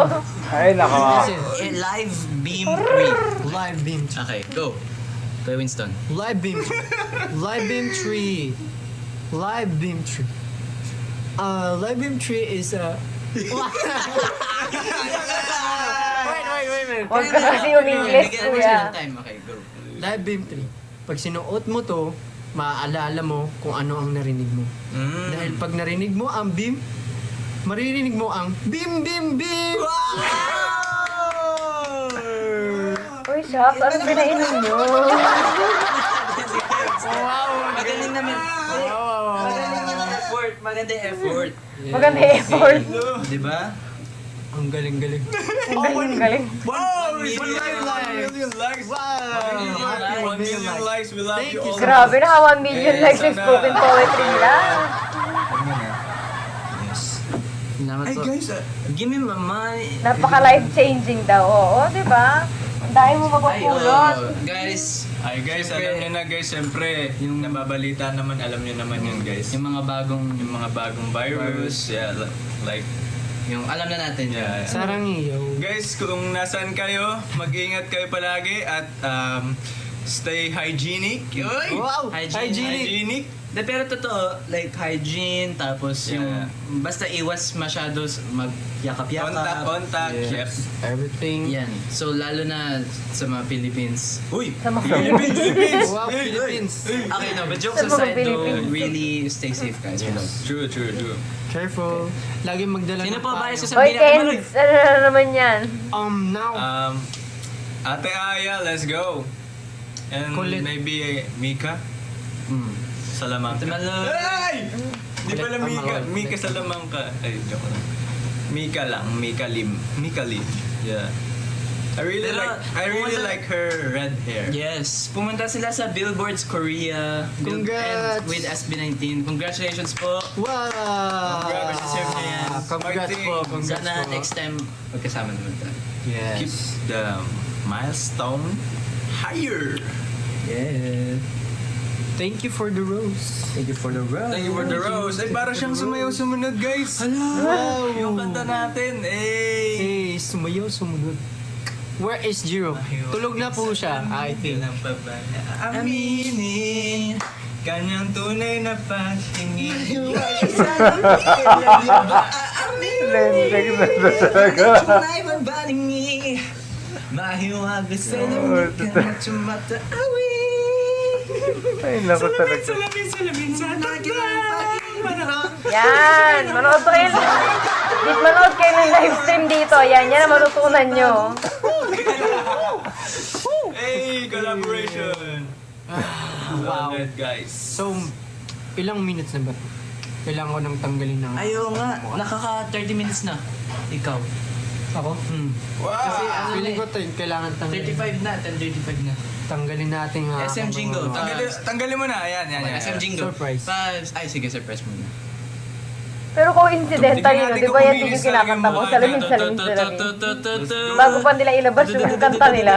Ay, nako. Live Beam 3. Live beam. Okay, go. Kuya Winston. Live beam. Live beam tree. Live beam tree. Live beam tree is a... Wait. Huwag ka kasi yung English, Bigyan mo kuya. siya ng time. Okay, go. Live beam tree. Pag sinuot mo to, maaalala mo kung ano ang narinig mo. Dahil pag narinig mo ang beam, maririnig mo ang beam, beam, beam! Uy, shucks. Anong pinainom nyo? Magaling naman. Magaling effort. Maganda effort. Maganda effort. Di ba? Ang galing-galing. Ang galing. Wow! 1 million likes! Wow! 1 million likes! We love Thank you you, all! sir. Grabe, naka 1 million Eh, likes yung sana- spoken poetry nila. Salamat Ay po. guys, Give me my money. Napaka-life-changing daw. Oo, di ba? Ang dami mo mapapulot. Guys, ay guys, Siyempre- alam niyo na guys, siyempre, yung nababalita naman, alam niyo naman yun guys. yung mga bagong, Yung mga bagong virus, yeah, like, yung alam na natin yun. yeah. Sarang iyo. Guys, kung nasan kayo, mag-ingat kayo palagi at stay hygienic. Uy! Wow! Hygienic. Hygienic. De, pero totoo, like hygiene, tapos yung, Yeah. basta iwas masyado magyakap-yakap. Contact, Yeah. yes. Everything. Yan. So, lalo na sa mga Philippines. Uy! Sa mga Philippines! Wow, Philippines. Okay, no, but jokes Sa mga aside though, Philippines. really stay safe guys. Yes. True. Careful. Lagi magdala Sino ng pa ba payo. yung Hoy, sasabihin natin? Kens, ano na naman yan? Now. Ate Aya, let's go. And Kulit. maybe Mika Salamangka. Malo. Ay! Di pala Kulit, Mika. tama. Mika Salamangka. Ay, joke lang. Mika lang. Mika Lim. Yeah. I really Pero, like her red hair. Yes, pumunta sila sa Billboards Korea. Congrats! And with SB19. Congratulations po. Wow! Congrats, siyempre yan. Congrats po. Congrats Sana po. next time magkasama naman tayo. Keep Yes. the milestone higher. Yeah. Thank you for the rose. Thank you for the rose. Thank you for the rose. Ay, para siyang sumayaw sumunod, guys. Wow! Yung kanta natin. Hey, sumayaw, sumunod. Where is Jiro? Tulog na po siya, I think. Aminin kanyang tunay na pagtingin. Lendeng na talaga. Tunay magbalingi. Mahiwag sa lamig ka na tumataawi. Ay, naku talaga. Salamin sa Yan! Manood kayo. Manood kayo ng livestream dito. Yan ang matutunan nyo. Hey, collaboration. Wow. Love it, guys. So, ilang minutes na ba? Kailangan ko nang tanggalin ng... Ayaw nga, nakaka 30 minutes na. Ikaw. Ako? Wow! Feeling ko kailangan tanggalin. 35 na, 10:35 na. Tanggalin natin nga. SM jingle. Tanggalin mo na. Ayan. SM jingle. Surprise. Ay, sige, surprise muna. Pero coincidental yun, di ba yan din yung kinakanta mo? Salamin. Bago pa nila ilabas yung kanta nila.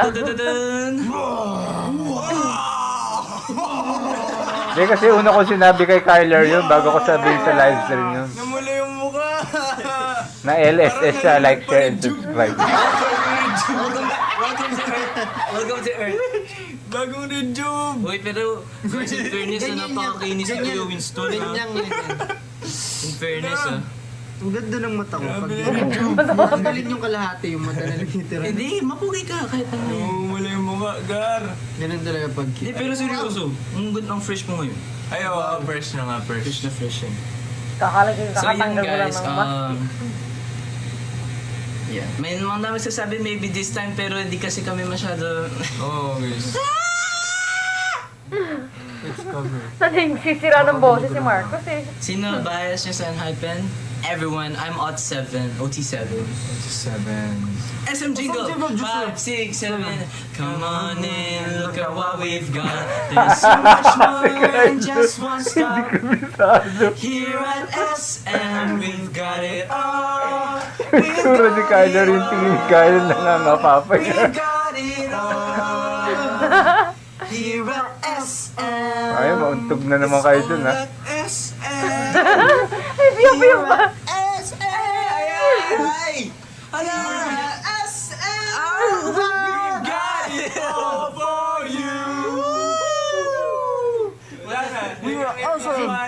Hindi kasi una ko sinabi kay Kyler yun bago ko sabihin sa live stream yun. Namula yung mukha. Na LSS siya, like, share, and subscribe. Welcome to Earth. Bagong rin YouTube! Uy, pero guys, in fairness na napakakinis ni Kuya Winston, ha? Ganyan. In fairness, ha? Ang ganda ng mata ko. Ang galing yung kalahati, yung mata na nagtitira. Hindi, mapugi ka kahit ano. Oo, wala yung mukha, Gar. Ganun talaga pag Hindi, pero seryoso. Ang good, ang fresh mo ngayon. Ay, oo, fresh na nga, fresh. Fresh na fresh yan. Kakalagay, So yun kakatanggal mo lang guys, ng mask. yeah. May mga dami sasabi maybe this time pero hindi kasi kami masyado... Oo, guys. it's covered. Sana yung sisira ng boses si Marcos eh. Sino bias niya sa Hypen? Everyone, I'm OT7. OT7. 7. SM Jingle! 5, 6, 7. Come on in, look at what we've got. There's so much more than just one stop. Here at SM, we've got it all. Siguro si Kyler yung tingin ni Kyler na nangangapapay. We've got it all. Here at SM. Ay, mauntog na naman kayo dun, ha? SM. Ay, biyok ba? SM. Ay! Ala! SM. We've got it all for you. Wala na.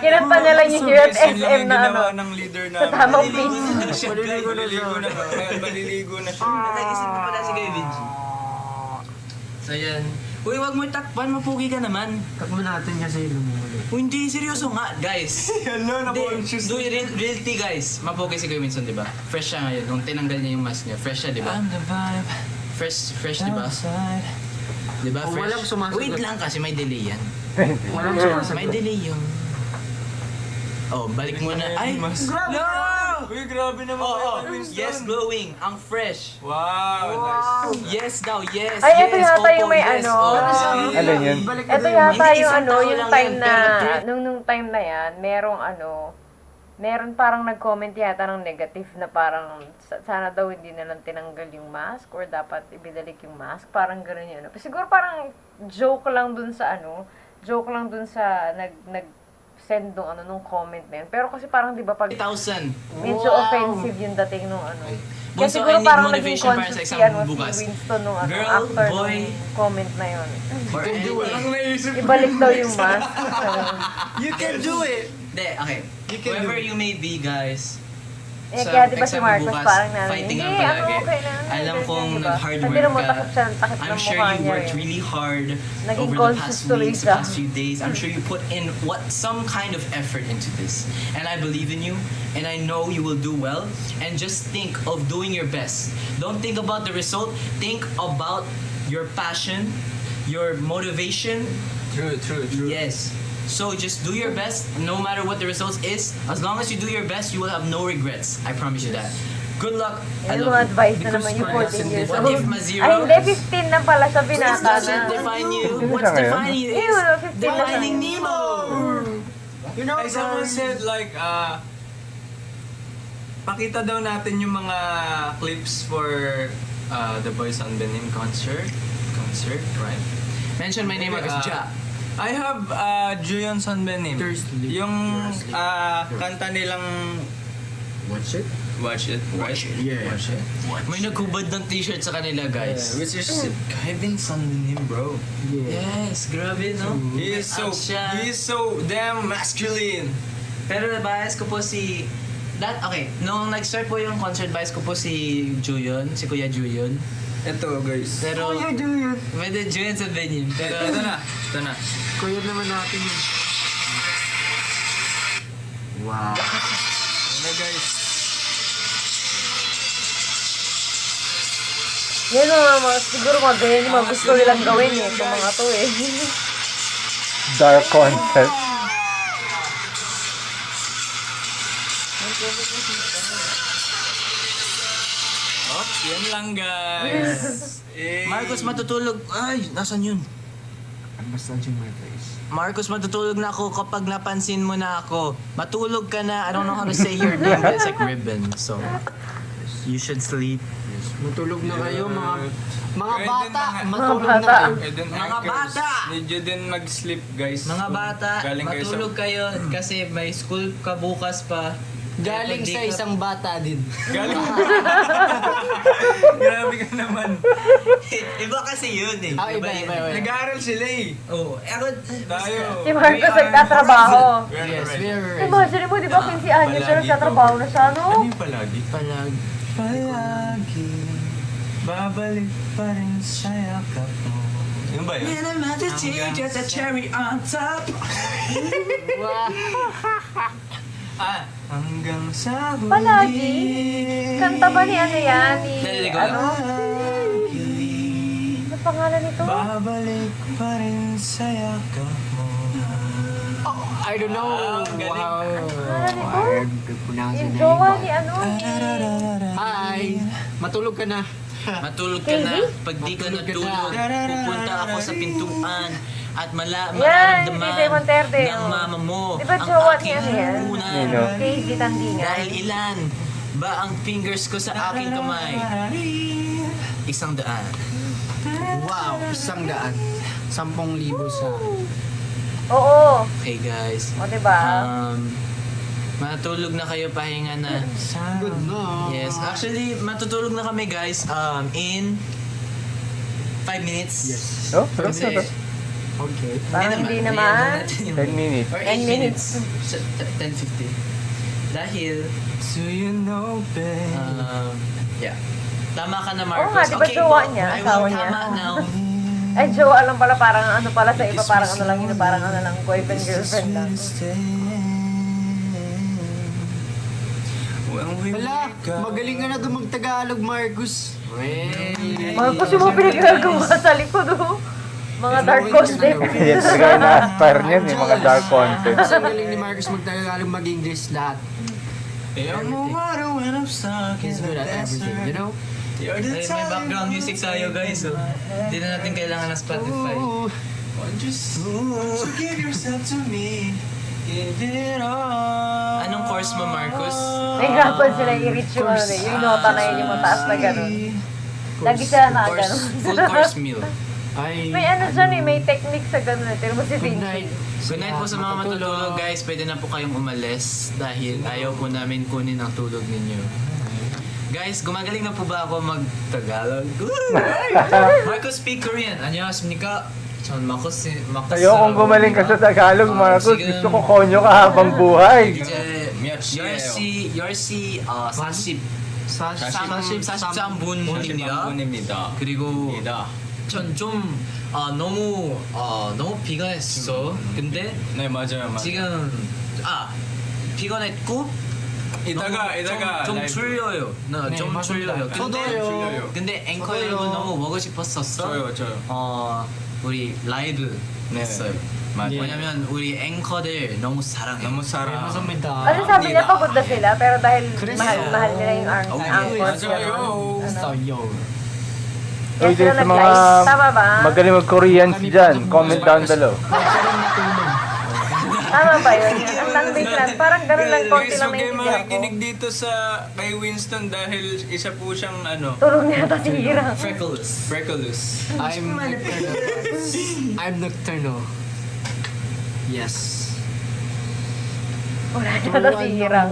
Kinanta niya lang yung here at SM na ano. ng leader Sa tamang pitch. Maliligo na siya. Maliligo na siya. Nag-isip ko pala si Kevin G. So yan. Uy, wag mo takpan, mapugi ka naman. Takbo natin kasi lumuli. Uy, hindi, seryoso nga, guys. Hello, na-conscious. Do real tea, guys. Mapugi si Kuya Winston, di ba? Fresh siya ngayon. Nung tinanggal niya yung mask niya, fresh siya, di ba? I'm the vibe. Fresh, di ba? Di ba, Oh, fresh? walang sumasagot. Wait lang kasi may delay yan. Walang May sumasagot. delay yung... Oh, balik mo na. Ay, no! Uy, grabe naman Oh, kayo, Winston. yes, glowing. Ang fresh. Wow, nice. Yes daw, yes. Ay, ito yes, yata opo, yung may yes, ano. opo. Alin yun? Ito yata Hindi, yung isang ano, tao yung lang time yun, na, pero nung time na yan, merong ano, meron parang nag-comment yata ng negative na parang sana daw hindi na lang tinanggal yung mask or dapat ibidalik yung mask. Parang gano'n yun. Siguro parang joke lang dun sa ano, nag-send nung ano, nung comment na yun. Pero kasi parang di ba pag 1,000. medyo offensive yung dating nung ano. Kaya Bunso, siguro I need parang naging motivation para sa conscious exam si, ano, bukas. si Winston nung ano, Girl, after boy. nung comment na yun. Or anything. Ibalik daw yung mask. You can do it! Hindi, okay. You can Whoever do it. you may be, guys. Eh, sa kaya di ba si exam Marcos bukas, parang namin, fighting hindi, lang ano, palagi. okay na. Alam kong diba? nag-hard Sabi work mo, ka. takip siya, takip I'm ng sure mukha you niya worked eh. really hard Naging over the conscious past tuloy weeks, the siya. past few days. I'm sure you put in some kind of effort into this. And I believe in you, and I know you will do well. And just think of doing your best. Don't think about the result. Think about your passion, your motivation. True. Yes. So just do your best, no matter what the results is. As long as you do your best, you will have no regrets. I promise you that. Good luck. I Yung mga love you. advice na Because naman yung Marcos 14 years What old. if ma-zero? Ay, hindi, 15 na pala siya What binata doesn't na. define you? Hindi What's siya ngayon? defining you Eh, is wala, 15 na siya. Finding Nemo. You know, Ay, someone said like, pakita daw natin yung mga clips for the Boys on Benin concert, right? Mention my name, Marcus. Ja. I have Juyon Son Benim. Thursday. Yung kanta nilang watch it? Watch It, right? Yeah. Watch It. May nagkubad ng t-shirt sa kanila, guys. Which is Kevin Son Benim, bro. Yes, grabe, no? He is so damn masculine. Pero bias ko po si... Okay, nung nag-start po yung concert, bias ko po si Juyon, si Kuya Juyon. Ito, guys. Pero... Kuya Julian! Pwede Juyon sa venue. Pero... Ito na. Kuya naman natin yun. Wow. Ano, guys? Yan mga, siguro mga ganyan yung mga gusto nilang gawin eh. Itong mga to eh. Dark concept. Yan lang, guys. Marcos, matutulog. Ay, nasan yun? I'm massaging my face. Marcos, matutulog na ako kapag napansin mo na ako. Matulog ka na. I don't know how to say your name, but it's like ribbon. So, you should sleep. Matulog na kayo, mga Pwede bata! mga- Matulog Mga na bata. kayo. And then, Mga bata! Need you din mag-sleep, guys. Mga bata, Galing kayo sa- matulog kayo kasi may school ka bukas pa. Galing sa isang bata din. Galing. Grabe ka naman. Iba kasi yun eh. Iba. Nag-aaral sila eh. Oo. Ako, Tayo. Si Marcos nagtatrabaho. Yes, very Imagine mo, di ba 15 anyo siya nagtatrabaho na siya, no? Ano yung palagi? Palag. Palagi, babalik pa rin sa yakap mo. Yung ba yun? just a cherry on top. Hanggang sa huli. Palagi. Kanta ba ni ano yan? Ni, Naliligo ano? Palagi, Ano pangalan nito? babalik pa rin sa yakap mo. I don't know. Ang galing. Wow. Pangalan nito? Hard to pronounce Yung the jowa name. ni ano? Hi. Matulog ka na. Matulog ka na. Pag di ka Matulog ka natulog, na. pupunta ako sa pintuan at Yan, mararamdaman si Damon Terde, ng oh. mama mo Di ba ang jowa aking niya ano yan? himpunan. Nino? Casey Tandingan. Dahil ilan ba ang fingers ko sa aking kamay? 100. Wow. 100. 10,000 sa... Oo. Okay guys. O, diba? Matulog na kayo, pahinga na. Good no. Yes, actually, matutulog na kami guys in 5 minutes. Yes. Oh, sarap Kasi, na to. Okay. Parang hindi naman. 10 minutes. Or 10 8 minutes. minutes. 10:50. Dahil, Do you know, babe? yeah. Tama ka na, Oo Marcos. nga, di ba jowa niya, I asawa will niya? tama now. Ay, jowa lang pala. Parang ano pala sa iba. Parang ano lang yun. Parang ano lang. Boyfriend, girlfriend lang. Hala, magaling ka na doon mag-Tagalog, Marcus. Marcos yung mga pinagagawa sa likod, oh. Mga dark content. Yan talaga yung na-aspire niyan, yung mga dark content. Kasi ang galing ni Marcus mag-Tagalog, mag-English lahat. I'm a water when I'm stuck in He's good the at everything, desert. you know? You're the May background music sa'yo guys. Oh. Hindi na natin kailangan ng Spotify. Want you so give yourself to me. Give it all. Anong course mo, Marcos? Nahihirapan sila i-reach yung ano yung nota na yun, yung mataas na gano'n. Lagi sila na Course, gano'n. full course meal. Ay, May ano dyan eh, may technique sa gano'n eh. Tignan mo si good night. Vinci. Good night po sa mga matutulog guys. Pwede na po kayong umalis dahil ayaw po namin kunin ang tulog ninyo. Guys, gumagaling na po ba ako mag-Tagalog? Marcos speak Korean. 안녕하십니까? 전 Marcos. Ayokong gumaling ka sa Tagalog, Marcos. 지금 Gusto ko konyo ka habang buhay. 이제 열시 43분입니다. 그리고 전 좀 너무 피곤했어. 근데 네, 맞아요. 지금 피곤했고 이따가 좀 라이브. 졸려요. 네, 좀 맞습니다. 졸려요. 저도요. 근데 앵커 저도요. 여러분 너무 보고 싶었었어. 저요. 우리 라이브 네. 했어요. 맞아요. 왜냐면 우리 앵커들 너무 사랑해. 너무 사랑. Masamita. Ano sabi niya, pagod na sila, pero dahil Chris, mahal nila yung angkor. 맞아요. So, yo. Uy, Kaya din sa sila mga nag-live. Tama ba? magaling mag-Koreans dyan, comment down below. Magkaroon na tulong. Tama ba yun? Ang language lang. Parang ganun lang, konti Guys, lang huwag kayong naiintindihan ko. makikinig dito sa kay Winston dahil isa po siyang Tulog niya ata si Hira. Freckles. Freckles. I'm nocturnal. I'm nocturnal. Yes. Wala na ata si Hira.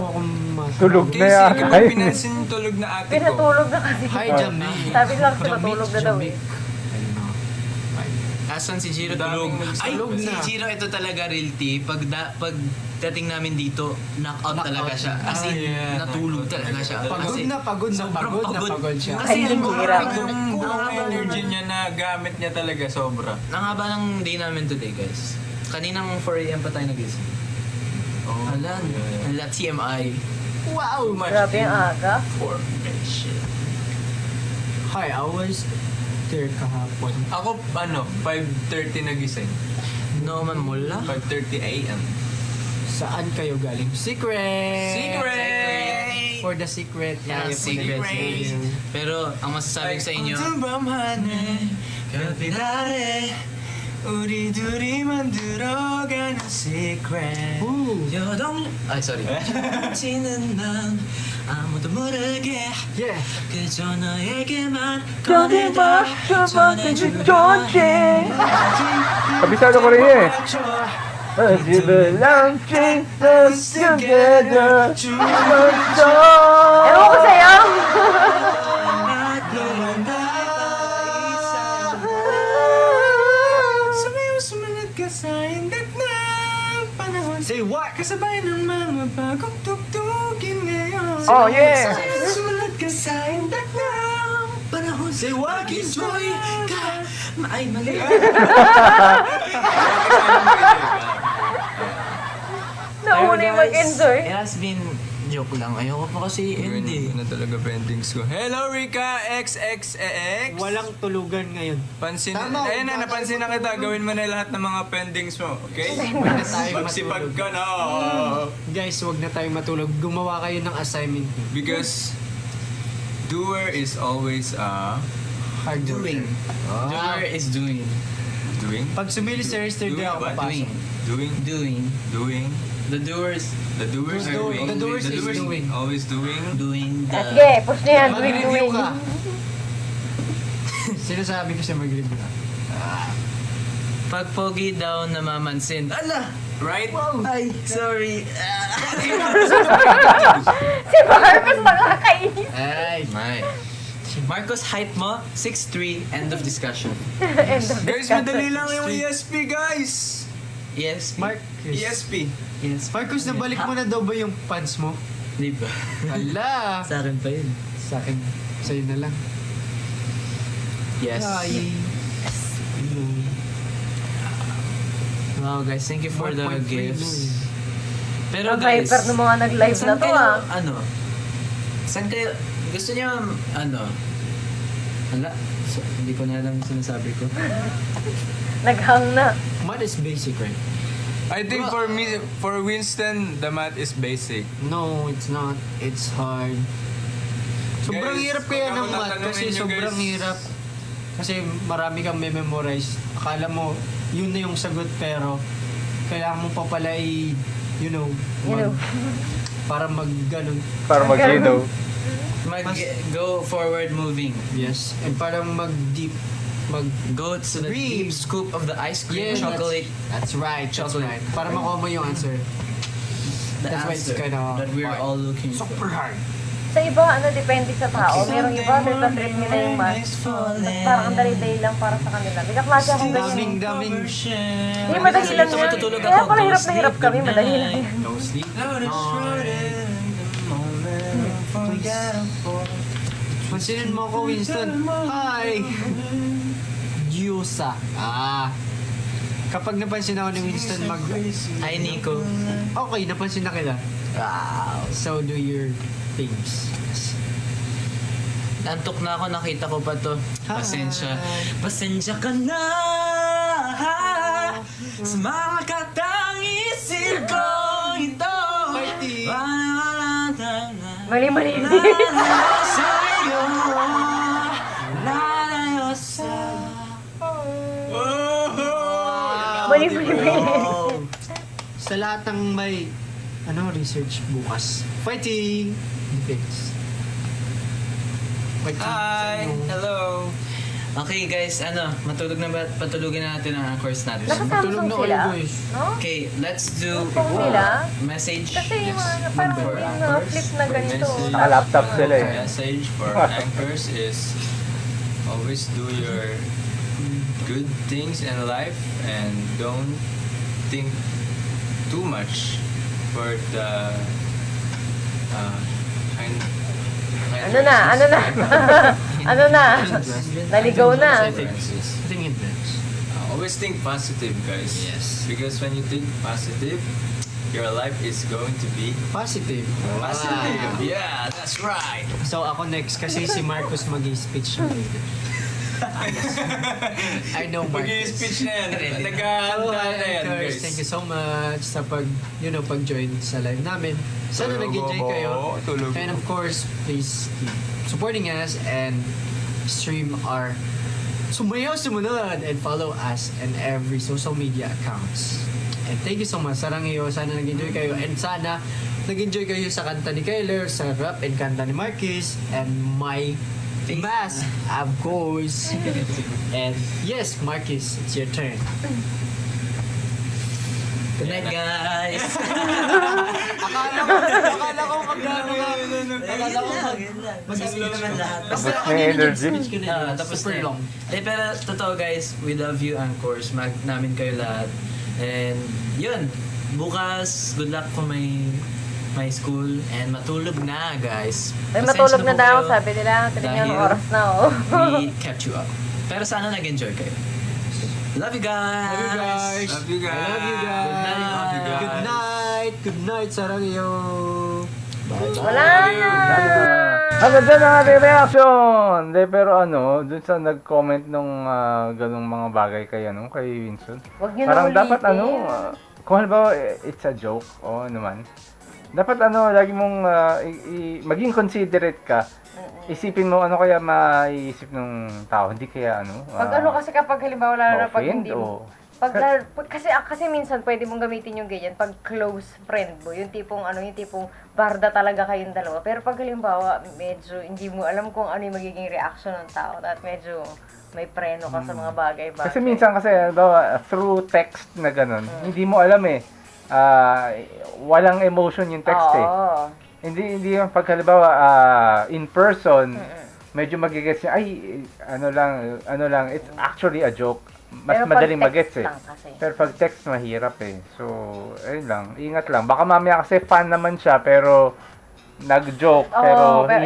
Tulog na Casey, yan. kapag pinansin yung tulog na ate ko. Pinatulog na kasi. Hi, Jamie. Sabi lang siya matulog na daw eh. Asan si Jiro Daming tulog? Ay, tulog si na. Jiro ito talaga real tea. Pag dating namin dito, knockout talaga siya. As in, yeah. natulog talaga siya. Pagod Kasi na pagod siya. Kasi Ay, ang Jiro. Yung energy niya na gamit niya talaga sobra. Ang haba ng day namin today, guys. Kaninang 4 a.m. pa tayo nagising. Oh, Hala, TMI. Wow! Too much Grabe ang aga. Formation. Hi, I was there kahapon. Ako, 5:30 nagising. No man mula. 5:30 a.m. Saan kayo galing? Secret! Secret! For the secret. Yeah, for the secret. Pero, ang masasabi ko sa inyo, 어떤 밤 하늘 별빛 아래 우리 둘이 만들어가는 secret. Ooh. 여동... Ay, sorry. 지는 난 아무도 모르게 Yeah. 그저 너에게만 Don't 꺼내다 전해주려 해. Kabisado ko rin eh. As we belong, treat us together. Ewan ko sa'yo. Sumayaw, sumunod ka sa indat ng panahon. Say what? Kasabay ng mga bagong tugtugin ngayon. Oh, yeah. Sumayaw, sumunod ka sa indat ng panahon. Say what? Mag-enjoy ka. Ay, mali. Nauna yung mag-enjoy. It has been joke lang. Ayoko pa kasi hindi. Na talaga pendings ko. Hello, Rika XXX. Walang tulugan ngayon. Pansin, Tama, ayun na, wag napansin na kita. Gawin mo na lahat ng mga pendings mo, okay? Huwag na tayong Magsipag matulog. ka na. Guys, huwag na tayong matulog. Gumawa kayo ng assignment. Because doer is always Hard Doing. Doer is doing. doing. Pag sumili sa register, di Doing ako what? papasok. Doing. Doing. Doing. The doers. The doers are doing. The doers is doing. Always doing. Doing the... Sige, push niya yan. Doing, Mag-review doing. ka. Sinasabi ko siya mag-review ka. Pag pogi daw namamansin. Ala! Right? Ay, sorry. Si Marcos nakakainis. Ay, May. Marcos, height mo, 6'3", end of discussion. End of Guys, discussion. madali lang yung ESP, guys. Yes. Marcus. ESP. Yes. Marcus, nabalik mo na daw ba yung pants mo? Di ba? Hala! Sa akin pa yun. Sa akin, sa'yo na lang. Yes. Ay. Wow, guys, thank you for the 1.3 gifts. Pero Ang guys, hyper ng mga nag-live na saan to kayo, ah. ano? Saan kayo, gusto niyo, ano? Hala, so, hindi ko na alam yung sinasabi ko. Naghang na. Math is basic, right? I think for me, for Winston, the math is basic. No, it's not. It's hard. Sobrang Guys, hirap kaya pag ng ako math tatanungin kasi nyo, sobrang guys. hirap. Kasi marami kang memorize. Akala mo, yun na yung sagot pero kailangan mo pa pala You know. para ganun. Para mag-you-know. Go forward moving. Yes. And parang mag-deep. Go to the Breathe. deep scoop of the ice cream Yeah, chocolate. That's right. That's Chocolate. right. Para makuha mo yung answer. The That's why it's answer kinda that we're hard. all looking for. Super hard. Sa iba, depende sa tao. Merong iba, trip nila yung math. Parang ang dali-dali lang para sa kanila. May kaklase akong ganyan. Daming. Hindi, madali lang Dito yan. matutulog Kaya ako. pala Go hirap na sleep, hirap kami, good madali night. lang yan. No sleep. Pansinin mo ako, Winston. Hi! Yusa. Kapag napansin ako ni Winston Hi, Nico. Okay, napansin na kita. Wow. So do your things. Antok na ako, nakita ko pa to. Pasensya. Pasensya ka na sa mga katangisin ko ito. Party. Mali-mali. Sa'yo, lalayo sa... Mali-mali. Sa lahat ng may research bukas. Fighting! Defense. Fighting. Hi! Hello! Okay guys, matulog na ba? Patulugin na natin ang course natin. Tulog Naka-Samsung na sila. kayo, boys. No? Okay, let's do Phone nila? message. Kasi yung mga parang For yung mga anchors. flip na ganito. Naka-laptop sila eh. Message for anchors is always do your good things in life and don't think too much for the Ano na? Ano na? Naligaw na. Think advance. Always think positive, guys. Yes. Because when you think positive, your life is going to be Positive. positive. Wow. Yeah, that's right. So ako next kasi si Marcos mag-i-speech na later. I know Marcos. Mag-i-speech na yan. So, Nag-ahanda na yan, anchors, guys. thank you so much sa pag-join sa live namin. Sana nag-enjoy kayo. Tulog. And of course, please keep supporting us and stream our sumunod and follow us in every social media accounts. And thank you so much. Sarang iyo, sana nag-enjoy kayo. And sana nag-enjoy kayo sa kanta ni Kyler, sa rap and kanta ni Marquis, and my mask, of course. And yes, Marquis, it's your turn. Good night, guys! Akala ko Mag-speech naman lahat. Tapos na yung energy. Tapos Super na. long. Pero totoo guys, we love you Anchors. Mag namin kayo lahat. And yun, bukas, good luck for my school and matulog na guys. Ay, Pasensya matulog na po daw, kayo sabi nila. Tignan dahil yung oras na, oh. we kept you up. Pero sana nag-enjoy kayo. Love you guys! Love you guys. Love you guys. I love you guys. Love you guys. Good night. Good night, Sarangyo. Wala na! Hanggang dyan ang ating reaction! Hindi, pero ano, dun sa nag-comment nung ganung mga bagay kay, kay Winston. Huwag nyo Parang na ulitin. dapat kung halimbawa it's a joke o naman, dapat lagi mong maging considerate ka. Isipin mo ano kaya maiisip ng tao, hindi kaya Pag kasi kapag halimbawa lalo na pag ma-offend hindi o- mo. Kasi minsan pwede mong gamitin yung ganyan pag close friend mo, yung tipong yung tipong barda talaga kayong dalawa. Pero pag halimbawa medyo hindi mo alam kung ano yung magiging reaction ng tao at medyo may preno ka sa mga bagay-bagay. Kasi minsan kasi halimbawa through text na ganun, hindi mo alam walang emotion yung text Oo. Hindi yung pag halimbawa in person, medyo magigets niya, ay ano lang, it's actually a joke. Mas Pero pag madaling magets text lang kasi. Pero pag text mahirap So, ayun lang, ingat lang. Baka mamaya kasi fan naman siya pero nag-joke pero pero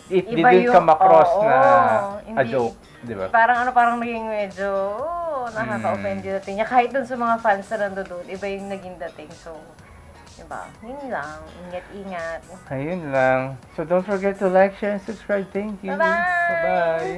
it iba didn't yung- come across oo, na a hindi. joke, di ba? Parang naging medyo nakaka-offend yung dating niya. Kahit dun sa mga fans na nandoon, iba yung naging dating. So, diba? Yun lang. Ingat-ingat. Ayun lang. So don't forget to like, share, and subscribe. Thank you. Bye-bye! Bye-bye.